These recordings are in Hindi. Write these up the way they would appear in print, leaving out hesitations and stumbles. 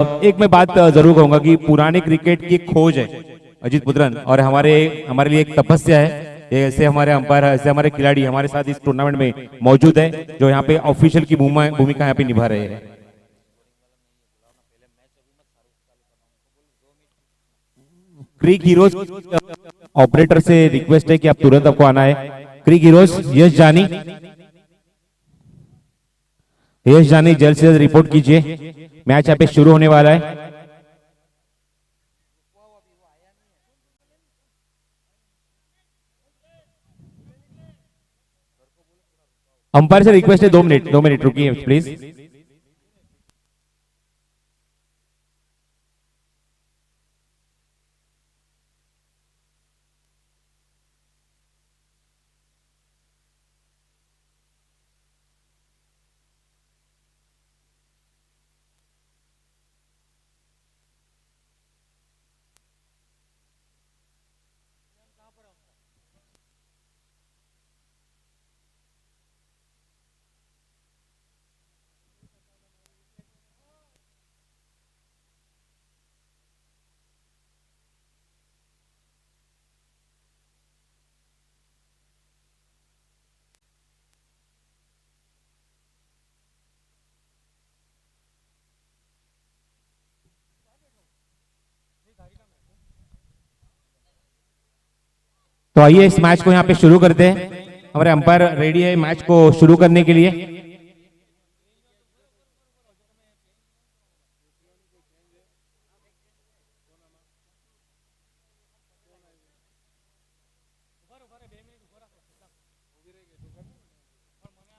एक मैं बात जरूर कहूंगा कि पुराने क्रिकेट की एक खोज है अजीत पुत्रन, और हमारे हमारे लिए एक तपस्या है। ये ऐसे हमारे अंपायर, ऐसे हमारे खिलाड़ी हमारे साथ इस टूर्नामेंट में मौजूद है, जो यहाँ पे ऑफिशियल की भूमिका यहाँ पे निभा रहे हैं। क्रिक हीरोज ऑपरेटर से रिक्वेस्ट है कि आप तुरंत आपको आना है। क्रिक हीरोज यश जानी, यश जानी जल्द से जल्द रिपोर्ट कीजिए, मैच यहाँ पे शुरू होने वाला है। अंपायर से रिक्वेस्ट है 2 मिनट रुकिए प्लीज। तो आइए इस मैच को यहाँ पे शुरू करते हैं। हमारे अंपायर रेडी है मैच को शुरू करने के लिए।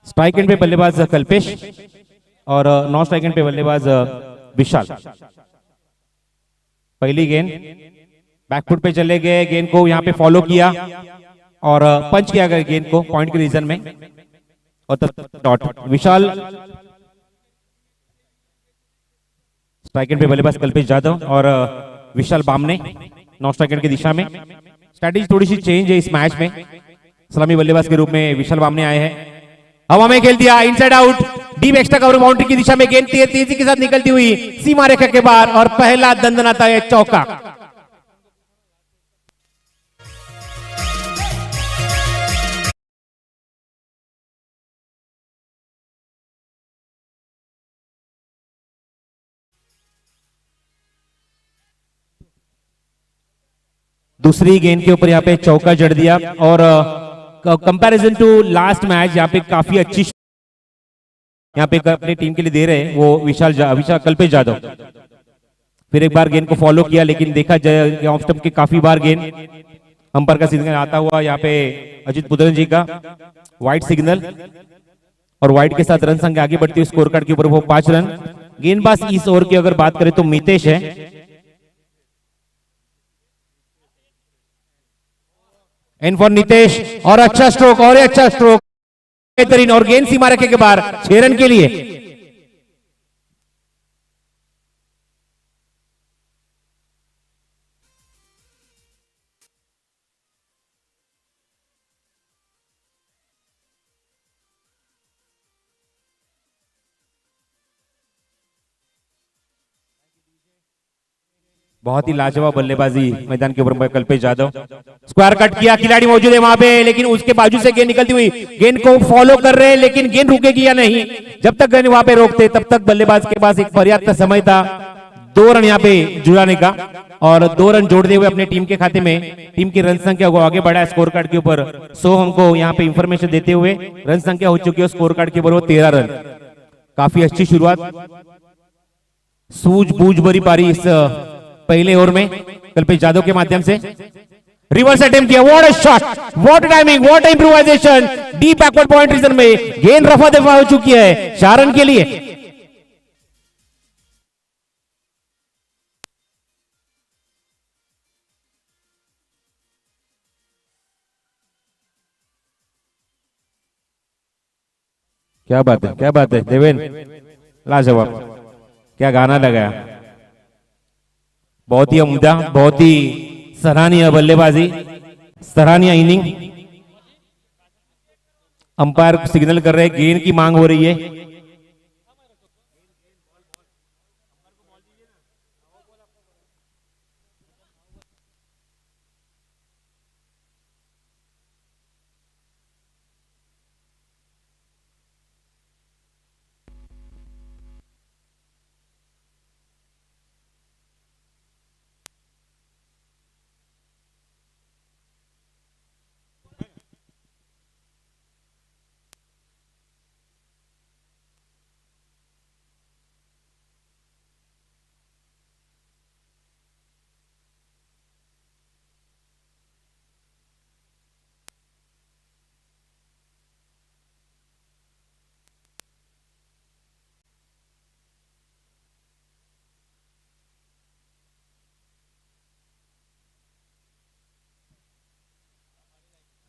स्ट्राइक एंड पे बल्लेबाज कल्पेश और नॉन स्ट्राइक एंड पे बल्लेबाज विशाल। पहली गेंद बैकफुट पे चले गए, गेंद को यहाँ पे फॉलो किया और पंच किया गया गेंद को पॉइंट के रीजन में, और तब डॉट। विशाल स्ट्राइक एंड पे बल्लेबाज कल्पेश जाधव और विशाल बामने नॉन स्ट्राइक एंड की दिशा में। स्ट्रैटेजी थोड़ी सी चेंज है इस मैच में। सलामी बल्लेबाज के रूप में विशाल बामने आए हैं। हवा में खेल दिया, inside out, deep extra cover boundary की दिशा में गेंद तेजी के साथ निकलती हुई सीमा रेखा के बाहर, और पहला दंदनाता है चौका। दूसरी गेंद के ऊपर यहाँ पे चौका जड़ दिया, और कंपैरिजन टू लास्ट मैच यहाँ पे काफी अच्छी यहाँ पे अपनी टीम के लिए दे रहे हैं वो विशाल कल्पेश जाधव। फिर एक बार गेंद को फॉलो किया, लेकिन देखा जाए ऑफ स्टंप के काफी बार गेंद अंपायर का सिग्नल आता हुआ यहाँ पे अजीत पुत्रन जी का व्हाइट सिग्नल, और व्हाइट के साथ रन संख्या आगे बढ़ती हुई स्कोर कार्ड के ऊपर वो 5 रन। गेंदबाज इस ओवर की अगर बात करें तो मितेश है। एंड फॉर नितेश, और अच्छा स्ट्रोक, और अच्छा स्ट्रोक बेहतरीन, और गेंद सीमा रखे के बाहर 6 रन के लिए। बहुत ही लाजवाब बल्लेबाजी मैदान के ऊपर कल्पेश जाधव। स्क्वायर कट किया, खिलाड़ी मौजूद है वहां पे, लेकिन उसके बाजू से गेंद निकलती हुई, गेंद को फॉलो कर रहे हैं, लेकिन गेंद रुकेगी या नहीं। जब तक गेंद वहां पे रोकते तब तक बल्लेबाज के पास एक पर्याप्त समय था 2 रन यहाँ पे जुड़ाने का, और 2 रन जोड़ते हुए अपने टीम के खाते में टीम की रन संख्या को आगे बढ़ाया स्कोर कार्ड के ऊपर। सो हमको यहाँ पे इंफॉर्मेशन देते हुए रन संख्या हो चुकी है स्कोर कार्ड के ऊपर वो 13 रन। काफी अच्छी शुरुआत, सूझबूझ भरी पारी इस पहले ओवर में कल्पेश जाधव के माध्यम से। रिवर्स अटेम्प्ट किया, what a shot, what timing, what improvisation, deep backward point region में गेंद रफा दफा हो चुकी है 4 रन के लिए। क्या बात है, क्या बात है देवेंद्र, लाजवाब, क्या गाना लगाया। बहुत ही उम्दा, बहुत ही सराहनीय बल्लेबाजी, सराहनीय इनिंग। अंपायर सिग्नल कर रहे हैं गेंद की मांग हो रही है।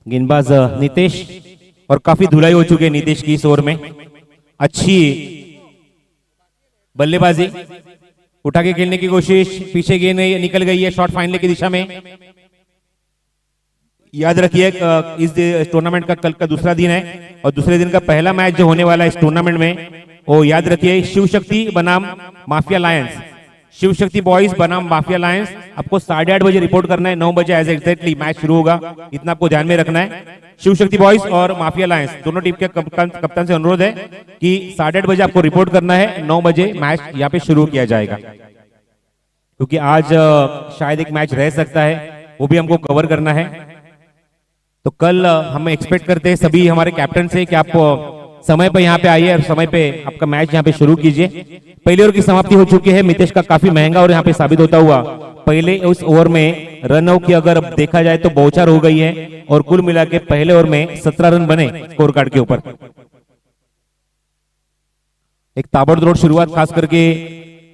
गेंदबाज नितेश, और काफी धुलाई हो चुकी है नितेश की इस ओवर में। अच्छी बल्लेबाजी, उठा के खेलने की कोशिश, पीछे गेंद निकल गई है शॉट फाइनल की दिशा में। याद रखिए इस टूर्नामेंट का कल का दूसरा दिन है और दूसरे दिन का पहला मैच जो होने वाला है इस टूर्नामेंट में, वो याद रखिए शिव शक्ति बनाम mafia Lions, Shiv Shakti boys बनाम माफिया लायंस। आपको 8:30 बजे रिपोर्ट करना है, 9 बजे एग्जैक्टली मैच शुरू होगा, इतना आपको ध्यान में रखना है। शिव शक्ति बॉयज और माफिया लायंस दोनों टीम के कप्तान से अनुरोध है कि 8:30 बजे आपको रिपोर्ट करना है, 9 बजे मैच यहाँ पे शुरू किया जाएगा, क्योंकि आज शायद एक मैच रह सकता है, वो भी हमको कवर करना है। तो कल हम एक्सपेक्ट करते हैं सभी हमारे कैप्टन से कि आप समय पे यहाँ पे आइए और समय पे आपका मैच यहाँ पे शुरू कीजिए। पहले ओवर की समाप्ति हो चुकी है, मितेश का काफी महंगा और यहाँ पे साबित होता हुआ पहले उस ओवर में रन आउट की अगर देखा जाए तो बौछार हो गई है और कुल मिला के पहले ओवर में 17 रन बने स्कोर कार्ड के ऊपर। एक ताबड़तोड़ शुरुआत खास करके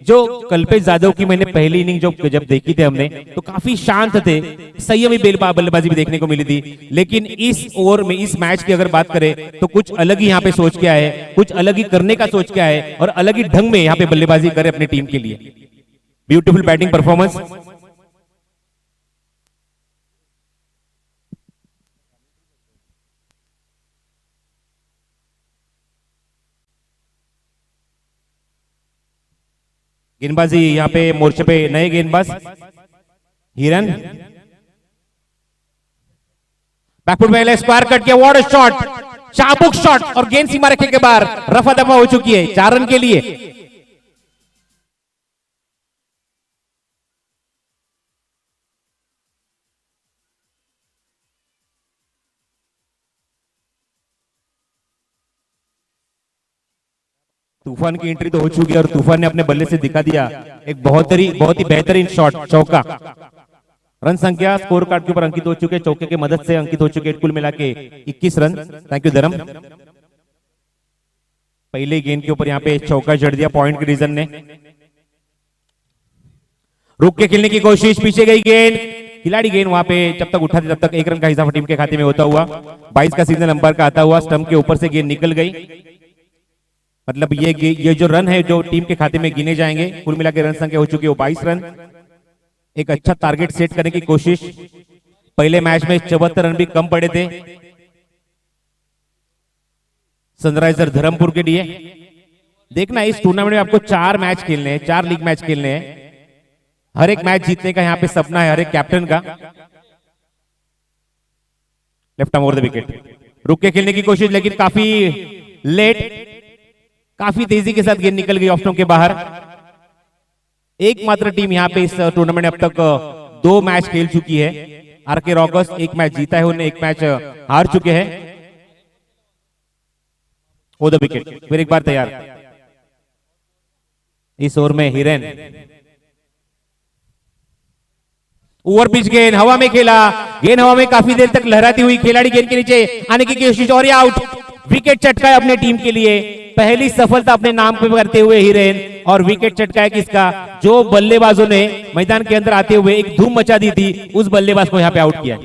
जो कल्पेश यादव की मैंने पहली इनिंग जब देखी थी हमने तो काफी शांत थे, संयमी बल्लेबाजी भी देखने को मिली थी। लेकिन इस ओवर में इस मैच की अगर बात करें तो कुछ अलग ही यहाँ पे सोच के आए, कुछ अलग ही करने का सोच के आए और अलग ही ढंग में यहाँ पे बल्लेबाजी करे अपनी टीम के लिए। Beautiful batting performance. गेंदबाजी यहाँ पे मोर्चे पे नए गेंदबाज हिरन, बैकफुट पहले स्क्वायर कट किया, व्हाट अ शॉट, चाबुक शॉट और गेंद सीमा रेखे के बाहर, रफा दफा हो चुकी है 4 रन के लिए। तूफान की एंट्री तो हो चुकी है और तूफान ने अपने बल्ले से दिखा दिया एक बहुत ही बेहतरीन शॉट, चौका। रन संख्या स्कोर कार्ड के ऊपर अंकित हो चुके, चौके की मदद से अंकित हो चुके, कुल मिला के 21 रन। थैंक यू धर्म। पहले गेंद के ऊपर यहाँ पे चौका जड़ दिया पॉइंट के रीजन ने। रुक के खेलने की कोशिश, पीछे गई गेंद, खिलाड़ी गेंद वहां पे जब तक उठाते तब तक 1 रन का इजाफा टीम के खाते में होता हुआ, 22 का सीजन नंबर का आता हुआ, स्टंप के ऊपर से गेंद निकल गई। मतलब ये जो रन है जो टीम के खाते में गिने जाएंगे, कुल मिला के रन संख्या हो चुकी है 22 रन। एक अच्छा टारगेट सेट करने की कोशिश, पहले मैच में 74 रन भी कम पड़े थे सनराइजर धर्मपुर के लिए। देखना इस टूर्नामेंट में आपको 4 मैच खेलने हैं, 4 लीग मैच खेलने हैं, हर एक मैच जीतने का यहाँ पे सपना है हर एक कैप्टन का। Left arm over the wicket, रुक के खेलने की कोशिश लेकिन काफी लेट, काफी तेजी के साथ गेंद निकल गई ऑफ स्टंप के बाहर। एकमात्र टीम यहाँ पे इस टूर्नामेंट में अब तक 2 मैच खेल चुकी है, आरके रॉकर्स 1 मैच जीता है उन्हें, 1 मैच हार चुके हैं। ओ द विकेट, फिर एक बार तैयार। इस ओवर में हिरन, ओवर पिच गेंद हवा में खेला, गेंद हवा में काफी देर तक लहराती हुई, खिलाड़ी गेंद के नीचे आने की कोशिश और ये आउट। विकेट चटका है अपने टीम के लिए, पहली सफलता अपने नाम पे करते हुए हिरेन, और विकेट चटका है किसका, जो बल्लेबाजों ने मैदान के अंदर आते हुए एक धूम मचा दी थी, उस बल्लेबाज को यहां पे आउट किया।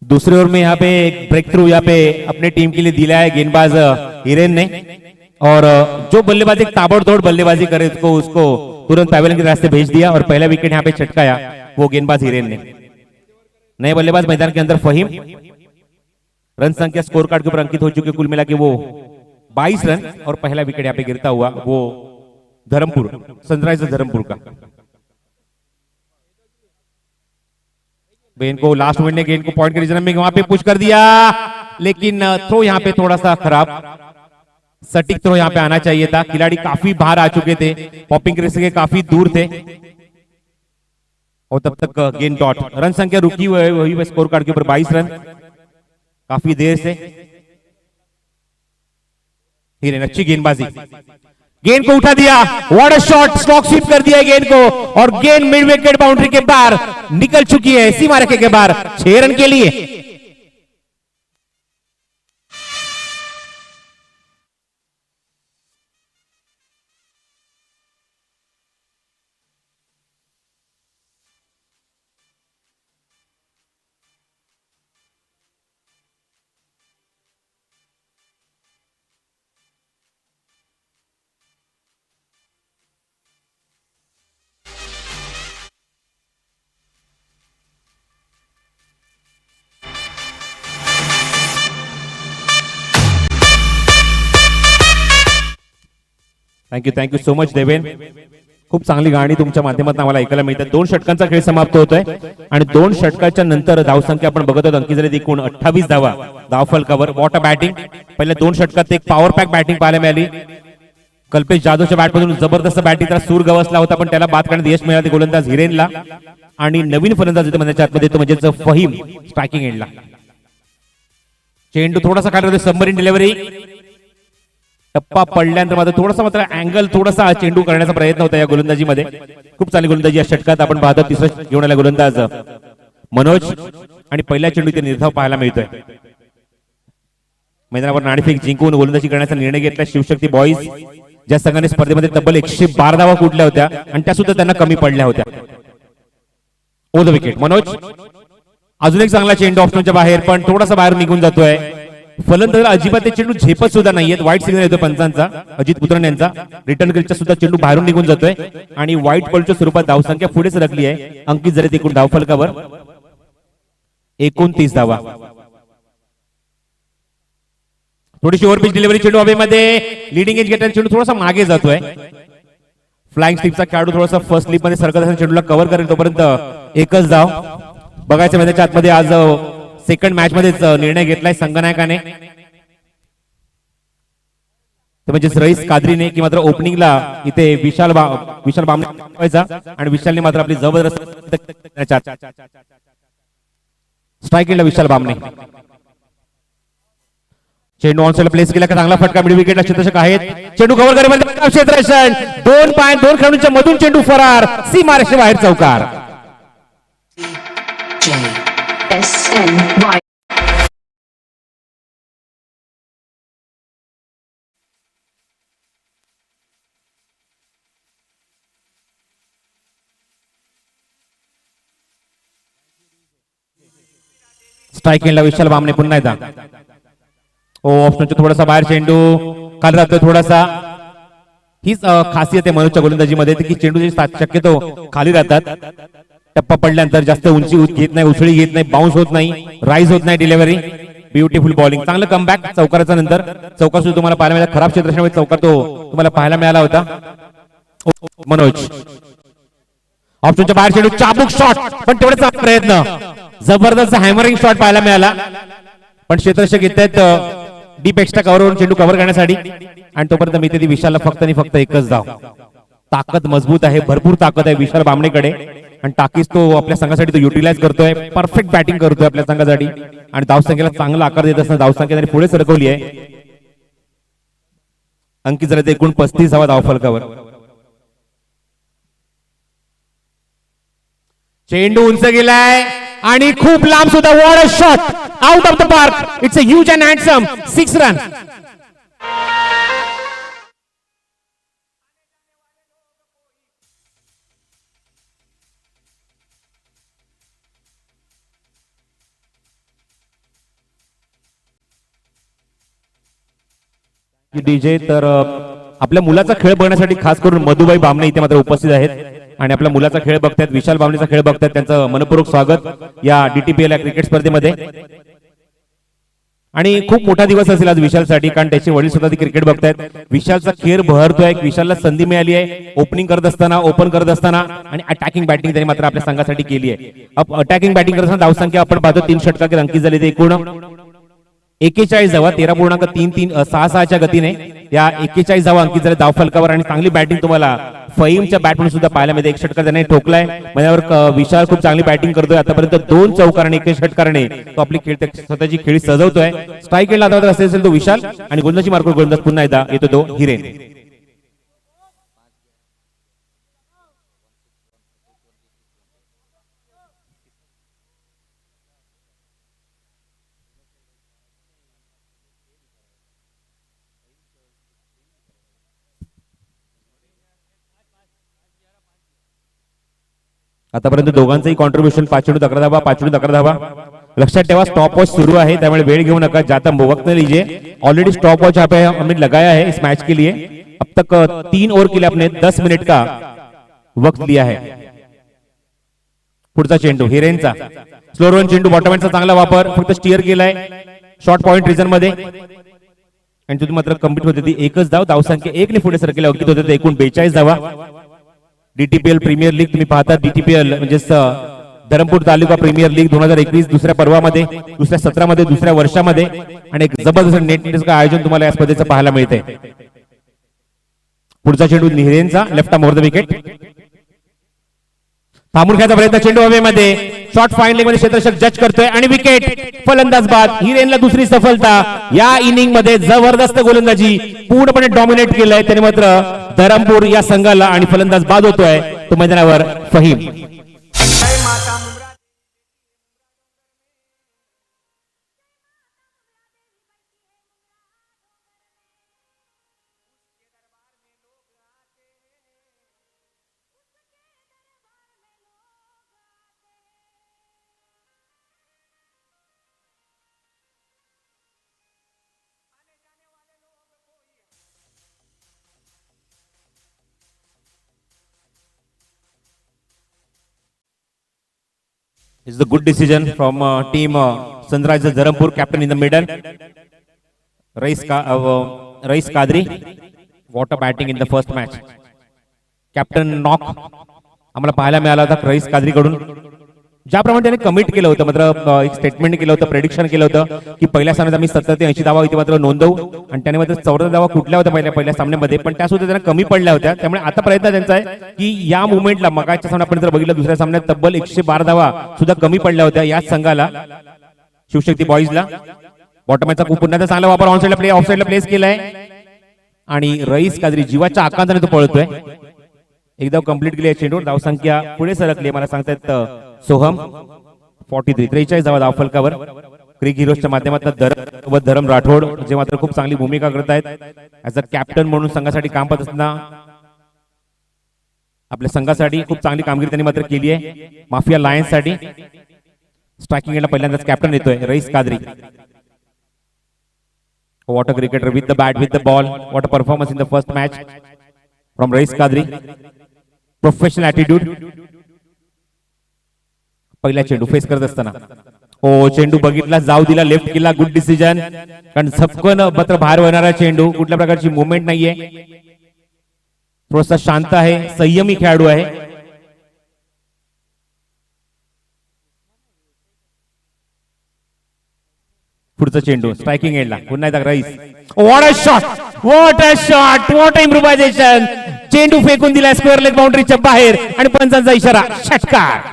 दूसरे ओवर में यहाँ पे एक ब्रेक थ्रू यहाँ पे अपने टीम के लिए दिला है गेंदबाज हिरेन ने, और जो बल्लेबाज एक ताबड़तोड़ बल्लेबाजी करे उसको तुरंत पैवेलियन के रास्ते भेज दिया और पहला विकेट यहाँ पे छटकाया वो गेंदबाज हिरेन ने। नए बल्लेबाज मैदान के अंदर फहीम, रन संख्या स्कोर कार्ड के ऊपर अंकित हो चुके, कुल मिला के वो 22 रन, और पहला विकेट यहाँ पे गिरता हुआ वो धर्मपुर, सनराइजर्स धर्मपुर का। गेंद को लास्ट मोमेंट ने गेंद को पॉइंट के रीजन में वहां पे पुश कर दिया, लेकिन थ्रो यहां पे थोड़ा सा खराब, सटीक थ्रो यहाँ पे आना चाहिए था, खिलाड़ी काफी बाहर आ चुके थे, पॉपिंग रेस के काफी दूर थे और तब तक गेंद डॉट। रन संख्या रुकी हुई है स्कोर कार्ड के ऊपर 22 रन, काफी देर से। हिरेन अच्छी गेंदबाजी, गेंद को उठा दिया, what a shot, slog sweep कर दिया गेंद को और गेंद मिड विकेट बाउंड्री के बाहर निकल चुकी है, सीमा रेखे के बाहर, 6 रन के लिए। थँक्यू सो मच देवेन, खूप चांगली गाणी तुमच्या माध्यमातून आम्हाला ऐकायला मिळतात। 2 षटकांचा खेळ समाप्त होतोय आणि 2 षटकाच्या नंतर धावसंख्या आपण बघत आहोत, अंकी झाली एकूण 28 धावा धावफलकावर। वॉट अ बॅटिंग, पहिल्या 2 षटकात एक पॉवर पॅक बॅटिंग पाहायला मिळाली। कल्पेश जाधवच्या बॅटमधून जबरदस्त बॅटिंग, त्याला सूर गवसला होता पण त्याला बाद करण्यात यश मिळाले गोलंदाज हिरेनला आणि नवीन फलंदाज येतो म्हणजे आतमध्ये तो म्हणजे फहीम स्ट्रायकिंग एंडला। चेंडू थोडासा खाली, सबमरीन डिलिव्हरी, टप्पा पडल्यानंतर मात्र थोडासा अँगल थोडासा चेंडू करण्याचा प्रयत्न होता या गोलंदाजीमध्ये। खूप चांगली गोलंदाजी या षटकात आपण पाहतो। तिसरा घेऊन आला गोलंदाज मनोज आणि पहिल्या चेंडू इथे निर्धाव पाहायला मिळतोय। मैदानावर नाणेफेक जिंकून गोलंदाजी करण्याचा निर्णय घेतला शिवशक्ती बॉईज, ज्या संघाने स्पर्धेमध्ये तब्बल 112 धावा कुठल्या होत्या आणि त्या सुद्धा त्यांना कमी पडल्या होत्या। ओ द विकेट मनोज, अजून एक चांगला चेंडू ऑप्शनच्या बाहेर पण थोडासा बाहेर निघून जातोय। फलंदाजाला अजिबात ते चेंडू झेपत सुद्धा नाहीयेत। वाईट सिग्नल येतो पंचांचा, अजित पुत्रन यांचा। रिटर्न क्रिकेटचा सुद्धा चेंडू बाहेरून निघून जातोय आणि व्हाईट बॉलच्या स्वरूपात धावसंख्या पुढे सरकली आहे। अंकित झाले एकूण धावफलकावर 29 धावा। थोडीशी ओव्हरपिच डिलिव्हरी, चेंडू हवेमध्ये, लीडिंग एज घेताना चेंडू थोडासा मागे जातोय। फ्लाइंग स्लिपचा खेळाडू थोडासा फर्स्ट स्लिप मध्ये सरकत असताना चेंडूला कव्हर करेल, तोपर्यंत एकच धाव। बघायचं मैदानाच्या आतमध्ये आज सेकंड मॅच मध्ये निर्णय घेतलाय संघनायकाने, म्हणजे रईस कादरीने की मात्र ओपनिंगला इथे विशाल बामणे आणि विशालने मात्र आपली जबरदस्त स्ट्राइक केला विशाल बामणे। चेंडू ऑन साइड प्लेस केला का चांगला फटका, मिड विकेटला क्षेत्ररक्षक आहेत। चेंडू कव्हर करेल क्षेत्ररक्षण, 2 खेळाडूंच्या मधून चेंडू फरार, सीमारेषे बाहेर चौकार। SNY स्ट्राइक केला विशाल बामणे पुन्हा एकदा। ऑप्शनच्या थोडासा बाहेर चेंडू खाली जातोय थोडासा। हीच खासियत आहे मनोजच्या गोलंदाजीमध्ये की चेंडू शक्यतो खाली राहतात। टप्पा पडल्यानंतर जास्त उंची घेत नाही, उसळी घेत नाही, बाउन्स होत नाही, राईज होत नाही डिलिव्हरी। ब्युटिफुल बॉलिंग, चांगलं कमबॅक चौकाराच्या नंतर। चौकार सुद्धा तुम्हाला पाहायला मिळाला, खराब क्षेत्ररक्षणामध्ये चौकार तो तुम्हाला पाहायला मिळाला होता। मनोज ऑप्शनच्या बाहेर चेंडू, चाबूक शॉट पण तेवढाच प्रयत्न, जबरदस्त हॅमरिंग शॉट पाहायला मिळाला पण क्षेत्ररक्षक येत आहेत डीप एक्स्ट्रा कव्हरवरून चेंडू कव्हर करण्यासाठी आणि तोपर्यंत मी ते विशालला फक्त आणि फक्त एकच धाव। ताकद मजबूत आहे, भरपूर ताकद आहे विशाल बामणेकडे आणि टाकीस तो आपल्या संघासाठी तो युटिलाइज करतोय, परफेक्ट बॅटिंग करतोय आपल्या संघासाठी आणि धावसंख्येला चांगला आकार देत असताना धावसंख्या त्यांनी पुढे सरकवली आहे। अंकित झाले एकूण 35 धावा धावफलकावर। चेंडू उंच गेलाय आणि खूप लांब सुद्धा, what a shot, out of the park, it's a huge and handsome 6 run. DJ तर आपल्या मुलाचा खेळ बघण्यासाठी खास करून मधुबाई बामणे इथे मात्र उपस्थित आहेत आणि आपल्या मुलाचा खेळ बघतायत, विशाल बामणेचा खेळ बघतायत। त्यांचं मनपूर्वक स्वागत या डीटीपीएल या क्रिकेट स्पर्धेमध्ये आणि खूप मोठा दिवस असेल आज विशालसाठी, कारण त्याचे वडील सुद्धा क्रिकेट बघतायत। विशालचा खेळ बहरतोय, विशालला संधी मिळाली आहे ओपनिंग करत असताना, ओपन करत असताना आणि अटॅकिंग बॅटिंग त्यांनी मात्र आपल्या संघासाठी केली आहे। अटॅकिंग बॅटिंग करत असताना धावसंख्या आपण पाहतो 3 षटकात अंकित झाली ते एकूण 41 धावा 13.33 गतीने या 41 धावा अंकित झाल्या धावफलकावर आणि चांगली बॅटिंग तुम्हाला फहीमच्या बॅटमधून सुद्धा पाहायला मिळते. एक षटकार त्याने ठोकलाय म्हणजे विशाल खूप चांगली बॅटिंग करतोय. आतापर्यंत 2 चौकार आणि 1 षटकाराने तो आपली स्वतःची खेळी सजवतोय. स्ट्राईक एंडला आता असेल तो विशाल आणि गोलंदाजी मार्कवर गोलंदाज पुन्हा एकदा येतो तो हिरेन. आतापर्यंत दोघांचंही कॉन्ट्रीब्युशन 5.11 धावा 5.11 धावा. लक्षात ठेवा स्टॉप वॉच सुरू है, त्यामुळे वेळ घेऊ नका, जाता वक्त न लीजिए. ऑलरेडी स्टॉप वॉच यहाँ पे हमने लगाया है इस मैच के लिए. अब तक 3 ओवर के लिए आपने 10 मिनट का वक्त लिया है. पुढचा चेंडू हिरेनचा स्लो रन चेंडू, बॉटमहँडचा चांगला वापर, फक्त स्टिअर केलाय शॉर्ट पॉइंट रिजन मध्ये आणि तुम्ही मात्र कंप्लीट होती एकच धाव. धावसंख्या 1 ने पुढे सरकले अंकित होते एकूण 42 धावा. डीटीपीएल प्रीमियर लीग तुम्ही पाहता, डीटीपीएल म्हणजे धरमपूर तालुका प्रीमियर लीग 2021 दुसऱ्या पर्वामध्ये, दुसऱ्या सत्रामध्ये, दुसऱ्या वर्षामध्ये आणि एक जबरदस्त नेट आयोजन तुम्हाला या स्पर्धेचं पाहायला मिळते. पुढचा चेंडू हिरेनचा left arm over the wicket. थांबून खेळायचा प्रयत्न, चेंडू हवेमध्ये, शॉर्ट फाईन लेग मध्ये क्षेत्ररक्षक जज करतोय आणि विकेट. फलंदाज बाद. हिरेनला दुसरी सफलता या इनिंग मध्ये. जबरदस्त गोलंदाजी, पूर्णपणे डॉमिनेट केलंय त्याने मात्र धरमपूर या संघाला आणि फलंदाज बाद होतोय तो मैदानावर Faheem. It's a good decision from team Sunrisers Dharampur, captain in the middle. Rais Kadri, what a batting in the first match. Captain knock आम्हाला पाहायला मिळाला होता रईस कादरी कडून. ज्याप्रमाणे त्याने कमिट केलं होतं, मात्र एक स्टेटमेंट केलं होतं, प्रेडिक्शन केलं होतं की पहिल्या सामन्यात आम्ही 70 ते 80 धावा इथे मात्र नोंदवू आणि त्याने मात्र 14 धावा कुठल्या होत्या पहिल्या सामन्यामध्ये, पण त्या सुद्धा त्यांना कमी पडल्या होत्या. त्यामुळे आता प्रयत्न त्यांचा आहे की या मुवमेंटला मगाच्या सामन्यात आपण जर बघितलं दुसऱ्या सामन्यात तब्बल 112 धावा सुद्धा कमी पडल्या होत्या याच संघाला शिवशक्ती बॉईजला. बॉटमचा पुन्हा चांगला वापर ऑनसाइडला प्ले ऑफसाइडला प्लेस केलाय आणि रईस कादरी जीवाच्या आकांताने तो पळतोय. एकदा कंप्लीट केली चेंडू. धावसंख्या पुढे सरकली मला सांगतायत सोहम. 43 धावा धावफलकावर. क्रिक हिरोजच्या माध्यमातून धरम राठोड जे मात्र खूप चांगली भूमिका करत आहेत ऍज अ कॅप्टन म्हणून संघासाठी काम करत असताना आपल्या संघासाठी खूप चांगली कामगिरी त्यांनी मात्र केली आहे. माफिया लायन्स साठी स्ट्रायकिंग एंडला पहिल्यांदाच कॅप्टन येतोय rice Qadri. What a cricketer with the bat, with the ball. What a performance in the first match from Rais Kadri. Professional attitude. पहिला चेंडू फेस करत असताना चेंडू बघितला, जाऊ दिला, लेफ्ट केला, गुड डिसिजन. कारण झपकन मात्र बाहेर होणारा चेंडू, कुठल्या प्रकारची मुवमेंट नाहीये, थोडासा शांत आहे, संयमी खेळाडू आहे. पुढचा चेंडू स्ट्रायकिंग एंडला पुन्हा एकदा rice. What a shot, what a shot, what a improvisation. चेंडू फेकून दिला स्क्वेअर लेग बाउंड्रीच्या बाहेर आणि पंचांचा इशारा, षटकार.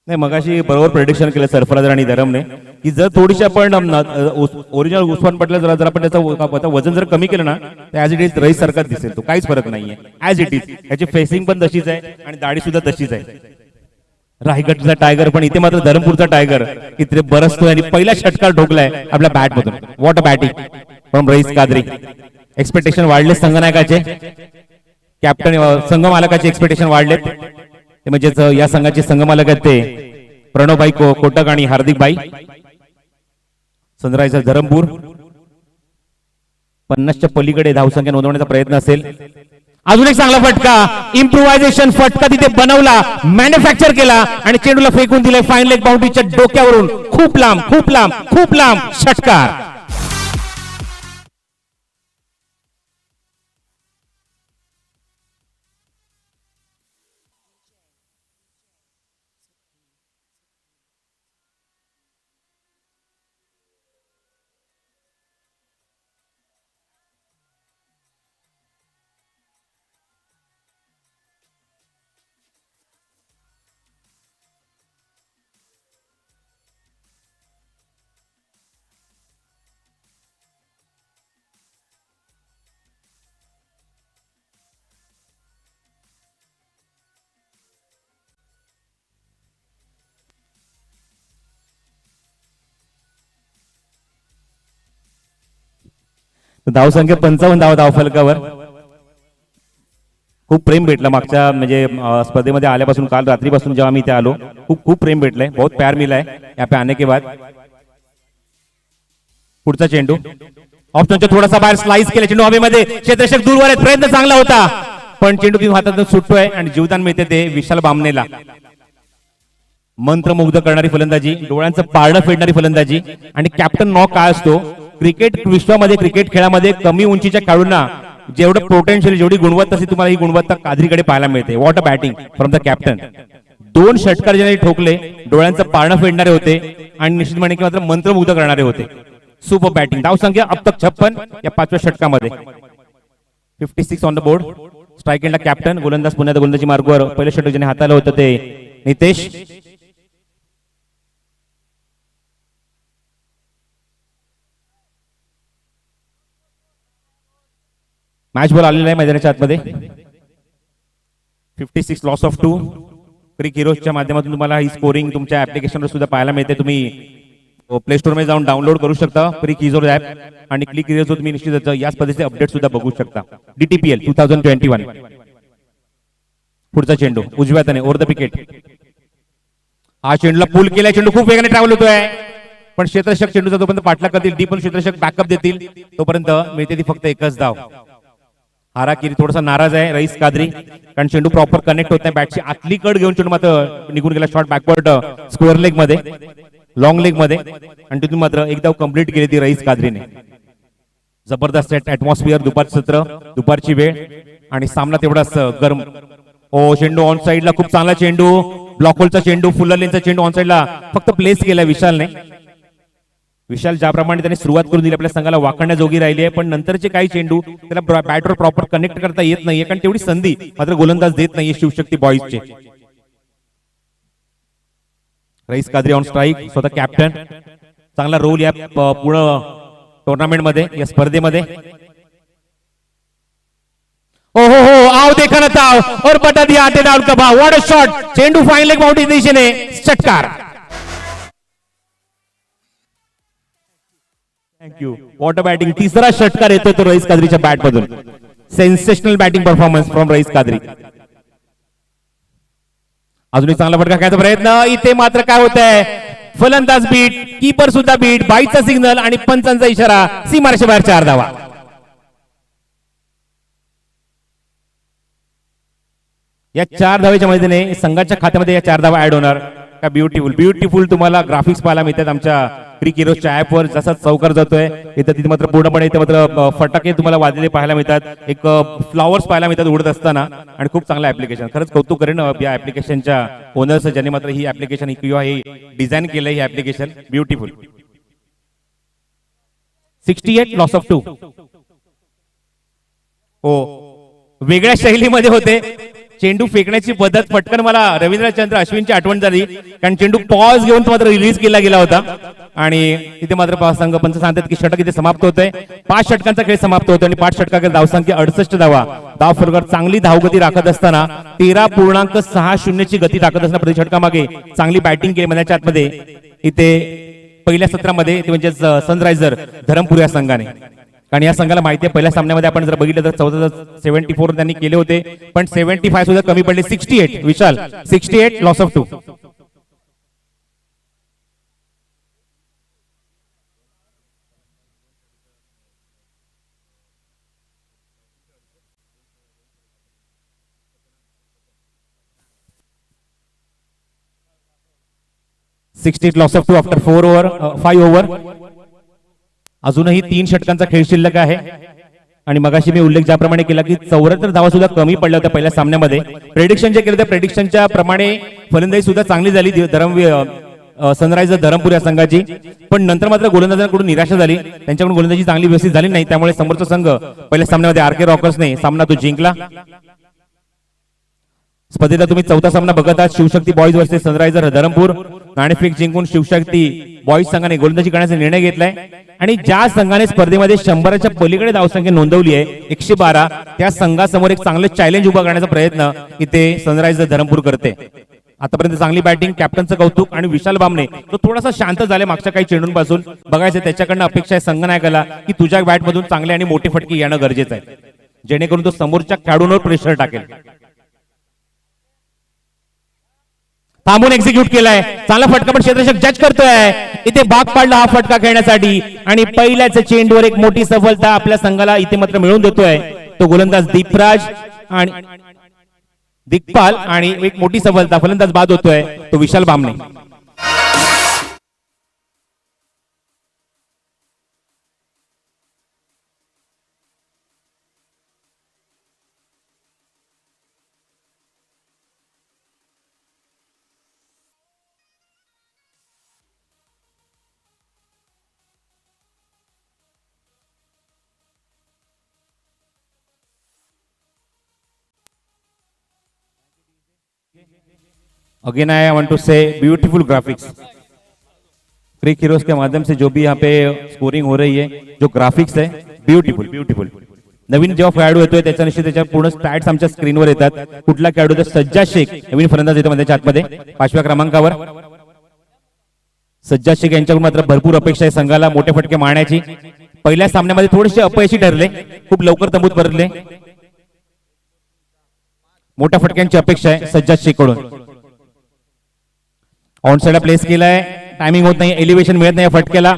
नाही मगाशी बरोबर प्रेडिक्शन केलं सरफराज आणि धरमने की जर थोडीशी आपण ओरिजिनल उस्मान पटला जर आपण त्याचं वजन जर कमी केलं ना तर ऍज इट इज रईस सारखाच दिसेल तो, काहीच फरक नाहीये. ऍज इट इज याची फेसिंग पण तशीच आहे आणि दाढी सुद्धा तशीच आहे. रायगडचा टायगर पण इथे मात्र धरमपूरचा टायगर इथे बरसतोय आणि पहिला षटकार ठोकलाय आपल्या बॅट मधून. What a batting from Rais Qadri. Expectation वाढले संघनायकाचे, कॅप्टन संघ मालकाचे एक्सपेक्टेशन वाढलेत. ते म्हणजेच या संघाचे संघमालक आहेत ते प्रणवभाई कोटक आणि हार्दिक भाई. सनरायझर्स धरमपूर 50च्या पलीकडे धावसंख्या नोंदवण्याचा प्रयत्न असेल. अजून एक चांगला फटका, इम्प्रोव्हायझेशन फटका तिथे बनवला, मॅन्युफॅक्चर केला आणि चेंडूला फेकून दिले फाईन लेग बाउंड्रीच्या डोक्यावरून खूप लांब, खूप लांब, खूप लांब, षटकार. धावसंख्या 55 धाव धावफलकावर. खूप प्रेम भेटलं मागच्या म्हणजे स्पर्धेमध्ये आल्यापासून, काल रात्रीपासून जेव्हा मी इथे आलो खूप खूप प्रेम भेटलंय. बहुत प्यार मिला है यहाँ पे आने के बाद. पुढचा चेंडू ऑप्शनच्या थोडासा बाहेर स्लाइस केला, चेंडू हवेमध्ये, क्षेत्ररक्षक दूरवर आहेत, प्रयत्न चांगला होता पण चेंडू तीन हातातून सुटतोय आणि जीवदान मिळते ते विशाल बामणेला. मंत्रमुग्ध करणारी फलंदाजी, डोळ्यांचं पारडं फेडणारी फलंदाजी. आणि कॅप्टन नॉक काय असतो क्रिकेट विश्वामध्ये, क्रिकेट खेळामध्ये कमी उंचीच्या खेळाडूंना जेवढं पोटेन्शियल, जेवढी गुणवत्ता असते, तुम्हाला ही गुणवत्ता कादरीकडे पाहायला मिळते. What a batting from the captain. 2 षटकार ज्यांनी ठोकले, डोळ्यांचं पारडं फेडणारे होते आणि निश्चितपणे की मात्र मंत्रमुग्ध करणारे होते. Super batting. धावसंख्या अब तक 56 या 5व्या षटकामध्ये. 56 ऑन द बोर्ड. स्ट्राईक एंडला कॅप्टन, गोलंदाज पुण्यात गोलंदाजी मार्गावर पहिलं षटक ज्याने हाताळलं होतं ते नितेश. मॅच बॉल आलेला आहे मैदानाच्या आतमध्ये. 56 लॉस ऑफ 2. क्रिक हिरोजच्या माध्यमातून तुम्हाला ही स्कोरिंग तुमच्या ऍप्लिकेशनवर सुद्धा पाहायला मिळते. तुम्ही प्ले स्टोर मध्ये जाऊन डाउनलोड करू शकता क्रिक हिरोज ऍप, आणि क्लिक हिरोज तुम्ही निश्चितच या स्पर्धेचे अपडेट सुद्धा बघू शकता. DTPL 2021. पुढचा चेंडू उजव्या हाताने ओव्हर द विकेट. हा चेंडूला पुल केलाय, चेंडू खूप वेगाने ट्रॅव्हल होतोय पण क्षेत्ररक्षक चेंडूचा तोपर्यंत पाठलाग करतील, डी पण क्षेत्ररक्षक बॅकअप देतील, तोपर्यंत मिळते ती फक्त एकच धाव. हाराकिरी थोडासा नाराज आहे रईस कादरी, कारण चेंडू प्रॉपर कनेक्ट होत नाही. बॅटची आतली कड घेऊन चेंडू मात्र निघून गेला शॉर्ट बॅकवर्ड स्क्वेअर लेग मध्ये, लॉंग लेग मध्ये, आणि तिथून मात्र एक धाव कंप्लीट केली ती रईस कादरीने. जबरदस्त ऍटमॉस्फिअर, दुपारचं सत्र, दुपारची वेळ आणि सामना तेवढाच गरम. ओ चेंडू ऑन साइडला, खूप चांगला चेंडू, ब्लॉक होलचा चेंडू, फुलर लेनचा चेंडू ऑन साइडला फक्त प्लेस केला विशालने. विशाल ज्याप्रमाणे त्याने सुरुवात करून दिली आपल्या संघाला वाकण्याजोगी राहिली आहे, पण नंतरचे काही चेंडू त्याला बॅटवर प्रॉपर कनेक्ट करता येत नाहीये, कारण तेवढी संधी मात्र गोलंदाज देत नाहीये Shivshakti बॉईजचे. Rice Qadri on strike, स्वतः कॅप्टन, चांगला रोल या पूर्ण टुर्नामेंट मध्ये, या स्पर्धेमध्ये. ओ हो आओ देखा ना ताव और बटा दिया आते डाउन का भाव. What a shot. चेंडू फाइन लेग बाउंड्री दिशेने, षटकार. थँक्यू. What a batting. तिसरा षटकार येतो तो रईस कादरीच्या बॅट मधून. Sensational batting performance from Rais Qadri. अजूनही चांगला फटका खेळायचा प्रयत्न. इथे मात्र काय होत आहे, फलंदाज बीट, कीपर सुद्धा बीट, बाईचा सिग्नल आणि पंचांचा इशारा. सीमारेषे बाहेर 4 धावा. या 4 धावेच्या मदतीने संघाच्या खात्यामध्ये या 4 धावा ऍड होणार. का ब्युटिफुल ब्युटिफुल तुम्हाला ग्राफिक्स पाहायला मिळतात आमच्या क्रिक हिरोजच्या ऍपवर. जसा चौकार जातोय इथं तिथे मात्र पूर्णपणे इथे मात्र फटाके तुम्हाला वाजलेले पाहायला मिळतात, एक फ्लॉवर्स पाहायला मिळतात उडत असताना, आणि खूप चांगलं ऍप्लिकेशन. खरंच कौतुक करेन या ऍप्लिकेशनच्या ओनर्स ज्यांनी मात्र ही ऍप्लिकेशन किंवा हे डिझाईन केलंय. हे ऍप्लिकेशन ब्युटिफुल. 68 loss of 2. हो, वेगळ्या शैलीमध्ये होते. चेंडू फेकण्याची पद्धत पटकन मला रवींद्रचंद्र अश्विनची आठवण झाली, कारण चेंडू पॉज घेऊन तो मात्र रिलीज केला गेला होता, आणि इथे मात्र संघ पंच सांगतात की षटक इथे समाप्त होतंय. 5 षटकांचा खेळ समाप्त होतो आणि 5 षटकांचा धावसंख्या 68 धावा. धाव फरक चांगली धावगती राखत असताना 13.60 ची गती राखत असताना प्रति षटकामागे चांगली बॅटिंग केली मनाच्या आतमध्ये इथे पहिल्या सत्रामध्ये, ते म्हणजे सनरायझर धरमपूर या संघाने. कारण या संघाला माहिती आहे पहिल्या सामन्यामध्ये आपण जर बघितलं तर 74 त्यांनी केले होते, पण 75 सुद्धा कमी पडले. 68 विशाल, 68 loss of 2. Loss of 2 after 5 over. अजूनही 3 षटकांचा खेळ शिल्लक आहे, आणि मगाशी मी उल्लेख ज्याप्रमाणे केला की 74 धावा सुद्धा कमी पडल्या होत्या पहिल्या सामन्यामध्ये. प्रेडिक्शन जे केलं त्या प्रेडिक्शनच्या प्रमाणे फलंदाजी सुद्धा चांगली झाली सनरायझर धरमपूर या संघाची, पण नंतर मात्र गोलंदाजांकडून निराशा झाली. त्यांच्याकडून गोलंदाजी चांगली व्यवस्थित झाली नाही, त्यामुळे समोरचा संघ पहिल्या सामन्यामध्ये RK रॉकर्सने सामना तो जिंकला. स्पर्धेला तुम्ही 4था सामना बघत आहात, शिवशक्ती बॉईज वर्सेस सनरायझर धरमपूर. नाणेफेक जिंकून शिवशक्ती बॉईज संघाने गोलंदाजी करण्याचा निर्णय घेतलाय, आणि ज्या संघाने स्पर्धेमध्ये 100च्या पलीकडे धावसंख्या नोंदवली आहे 112, त्या संघासमोर एक चांगलं चॅलेंज उभा करण्याचा प्रयत्न इथे सनरायझर धरमपूर करते. आतापर्यंत चांगली बॅटिंग, कॅप्टनचं कौतुक. आणि विशाल बामणे तो थोडासा शांत झाले मागच्या काही चेंडूंपासून. बघायचं त्याच्याकडनं अपेक्षा आहे संघनायकाला की तुझ्या बॅटमधून चांगले आणि मोठे फटके येणं गरजेचं आहे, जेणेकरून तो समोरच्या खेळाडूंवर प्रेशर टाकेल. थांबून एक्झिक्यूट केलाय, चांगला फटका पण क्षेत्ररक्षक जज करतोय. इथे भाग पाडला हा फटका खेळण्यासाठी आणि पहिल्याच चेंडूवर एक मोठी सफलता आपल्या संघाला इथे मात्र मिळवून देतोय तो गोलंदाज दीपराज आणि दिग्पाल. आणि एक मोठी सफलता, फलंदाज बाद होतोय तो Vishal Bamne. Again I want to say beautiful graphics. Cric heroes के माध्यम से जो भी यहाँ पे स्कोरिंग हो रही है, जो ग्राफिक्स है ब्यूटीफुल ब्यूटीफुल. नवीन जेव्हा खेळाडू येतोय त्याच्या निश्चित त्याच्या पूर्ण स्टॅट्स आमच्या स्क्रीनवर येतात. कुठला खेळाडू तर सज्जाद शेख नवीन फलंदाज येतो मध्ये आतमध्ये 5व्या क्रमांकावर. सज्जाद शेख यांच्याकडून मात्र भरपूर अपेक्षा आहे संघाला मोठे फटके मारण्याची. पहिल्या सामन्यामध्ये थोडेसे अपयशी ठरले, खूप लवकर तंबूत परतले. मोठ्या फटक्यांची अपेक्षा आहे सज्जाद शेख कडून. ऑन साइड प्लेस केलाय, टायमिंग होत नाही, एलिव्हेशन मिळत नाही फटक्याला.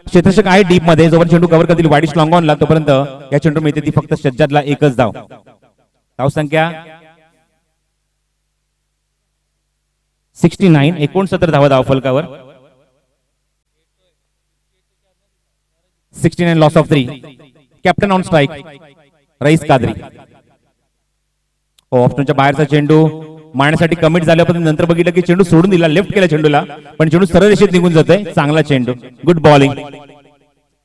क्षेत्ररक्षक आहे डीप मध्ये, जोपर्यंत चेंडू कव्हर करतील वाईड लॉंग ऑनला तोपर्यंत या चेंडू मिळते ती फक्त सज्जादला एकच धाव. धाव संख्या 69, 69 धावा धाव फलकावर. 69 loss of 3. Captain on strike Raees Qadri. ऑप्शनच्या बाहेरचा चेंडू मारण्यासाठी कमिट झाल्या, पण नंतर बघितलं की चेंडू सोडून दिला, लेफ्ट केला चेंडूला, पण चेंडू सरळ रेषेत निघून जातोय. चांगला चेंडू, गुड बॉलिंग.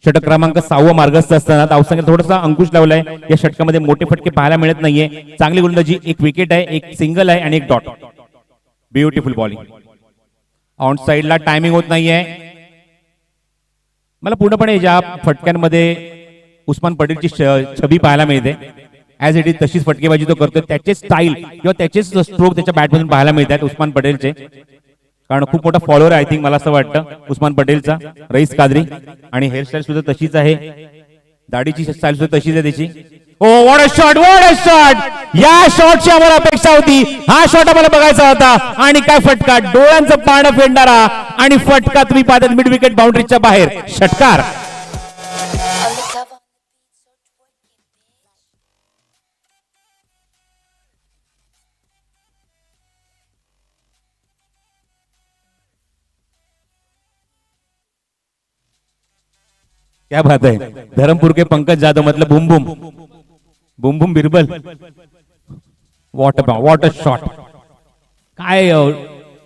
षटक क्रमांक 6 मार्गस्थ असताना धावसंख्येत थोडासा अंकुश लावलाय. या षटकामध्ये मोठे फटके पाहायला मिळत नाहीये. चांगली गोलंदाजी, एक विकेट आहे, एक सिंगल आहे आणि एक डॉट. Beautiful bowling. ऑन साइडला टायमिंग होत नाहीये. मला पूर्णपणे ज्या फटक्यांमध्ये उस्मान पटेलची छबी पाहायला मिळते, ऍज इट इज तशीच फटकेबाजी तो करतोय. त्याचे स्टाईल किंवा त्याचेच स्ट्रोक त्याच्या बॅटमधून पाहायला मिळतात उस्मान पटेलचे, कारण खूप मोठा फॉलोअर आहे आय थिंक, मला असं वाटतं उस्मान पटेलचा. रईस कादरी. आणि हेअरस्टाईल सुद्धा तशीच आहे, दाढीची स्टाईल सुद्धा तशीच आहे त्याची. Oh what a shot, what a shot. या शॉटची आम्हाला अपेक्षा होती, हा शॉट आम्हाला बघायचा होता. आणि काय फटका, डोळ्यांचं पारडं फेडणारा आणि फटका तुम्ही पाहतात मिड विकेट बाउंड्रीच्या बाहेर. षटकार. क्या बात है. धर्मपुर के पंकज जाधव मतलब boom boom boom boom Birbal. What a shot. काय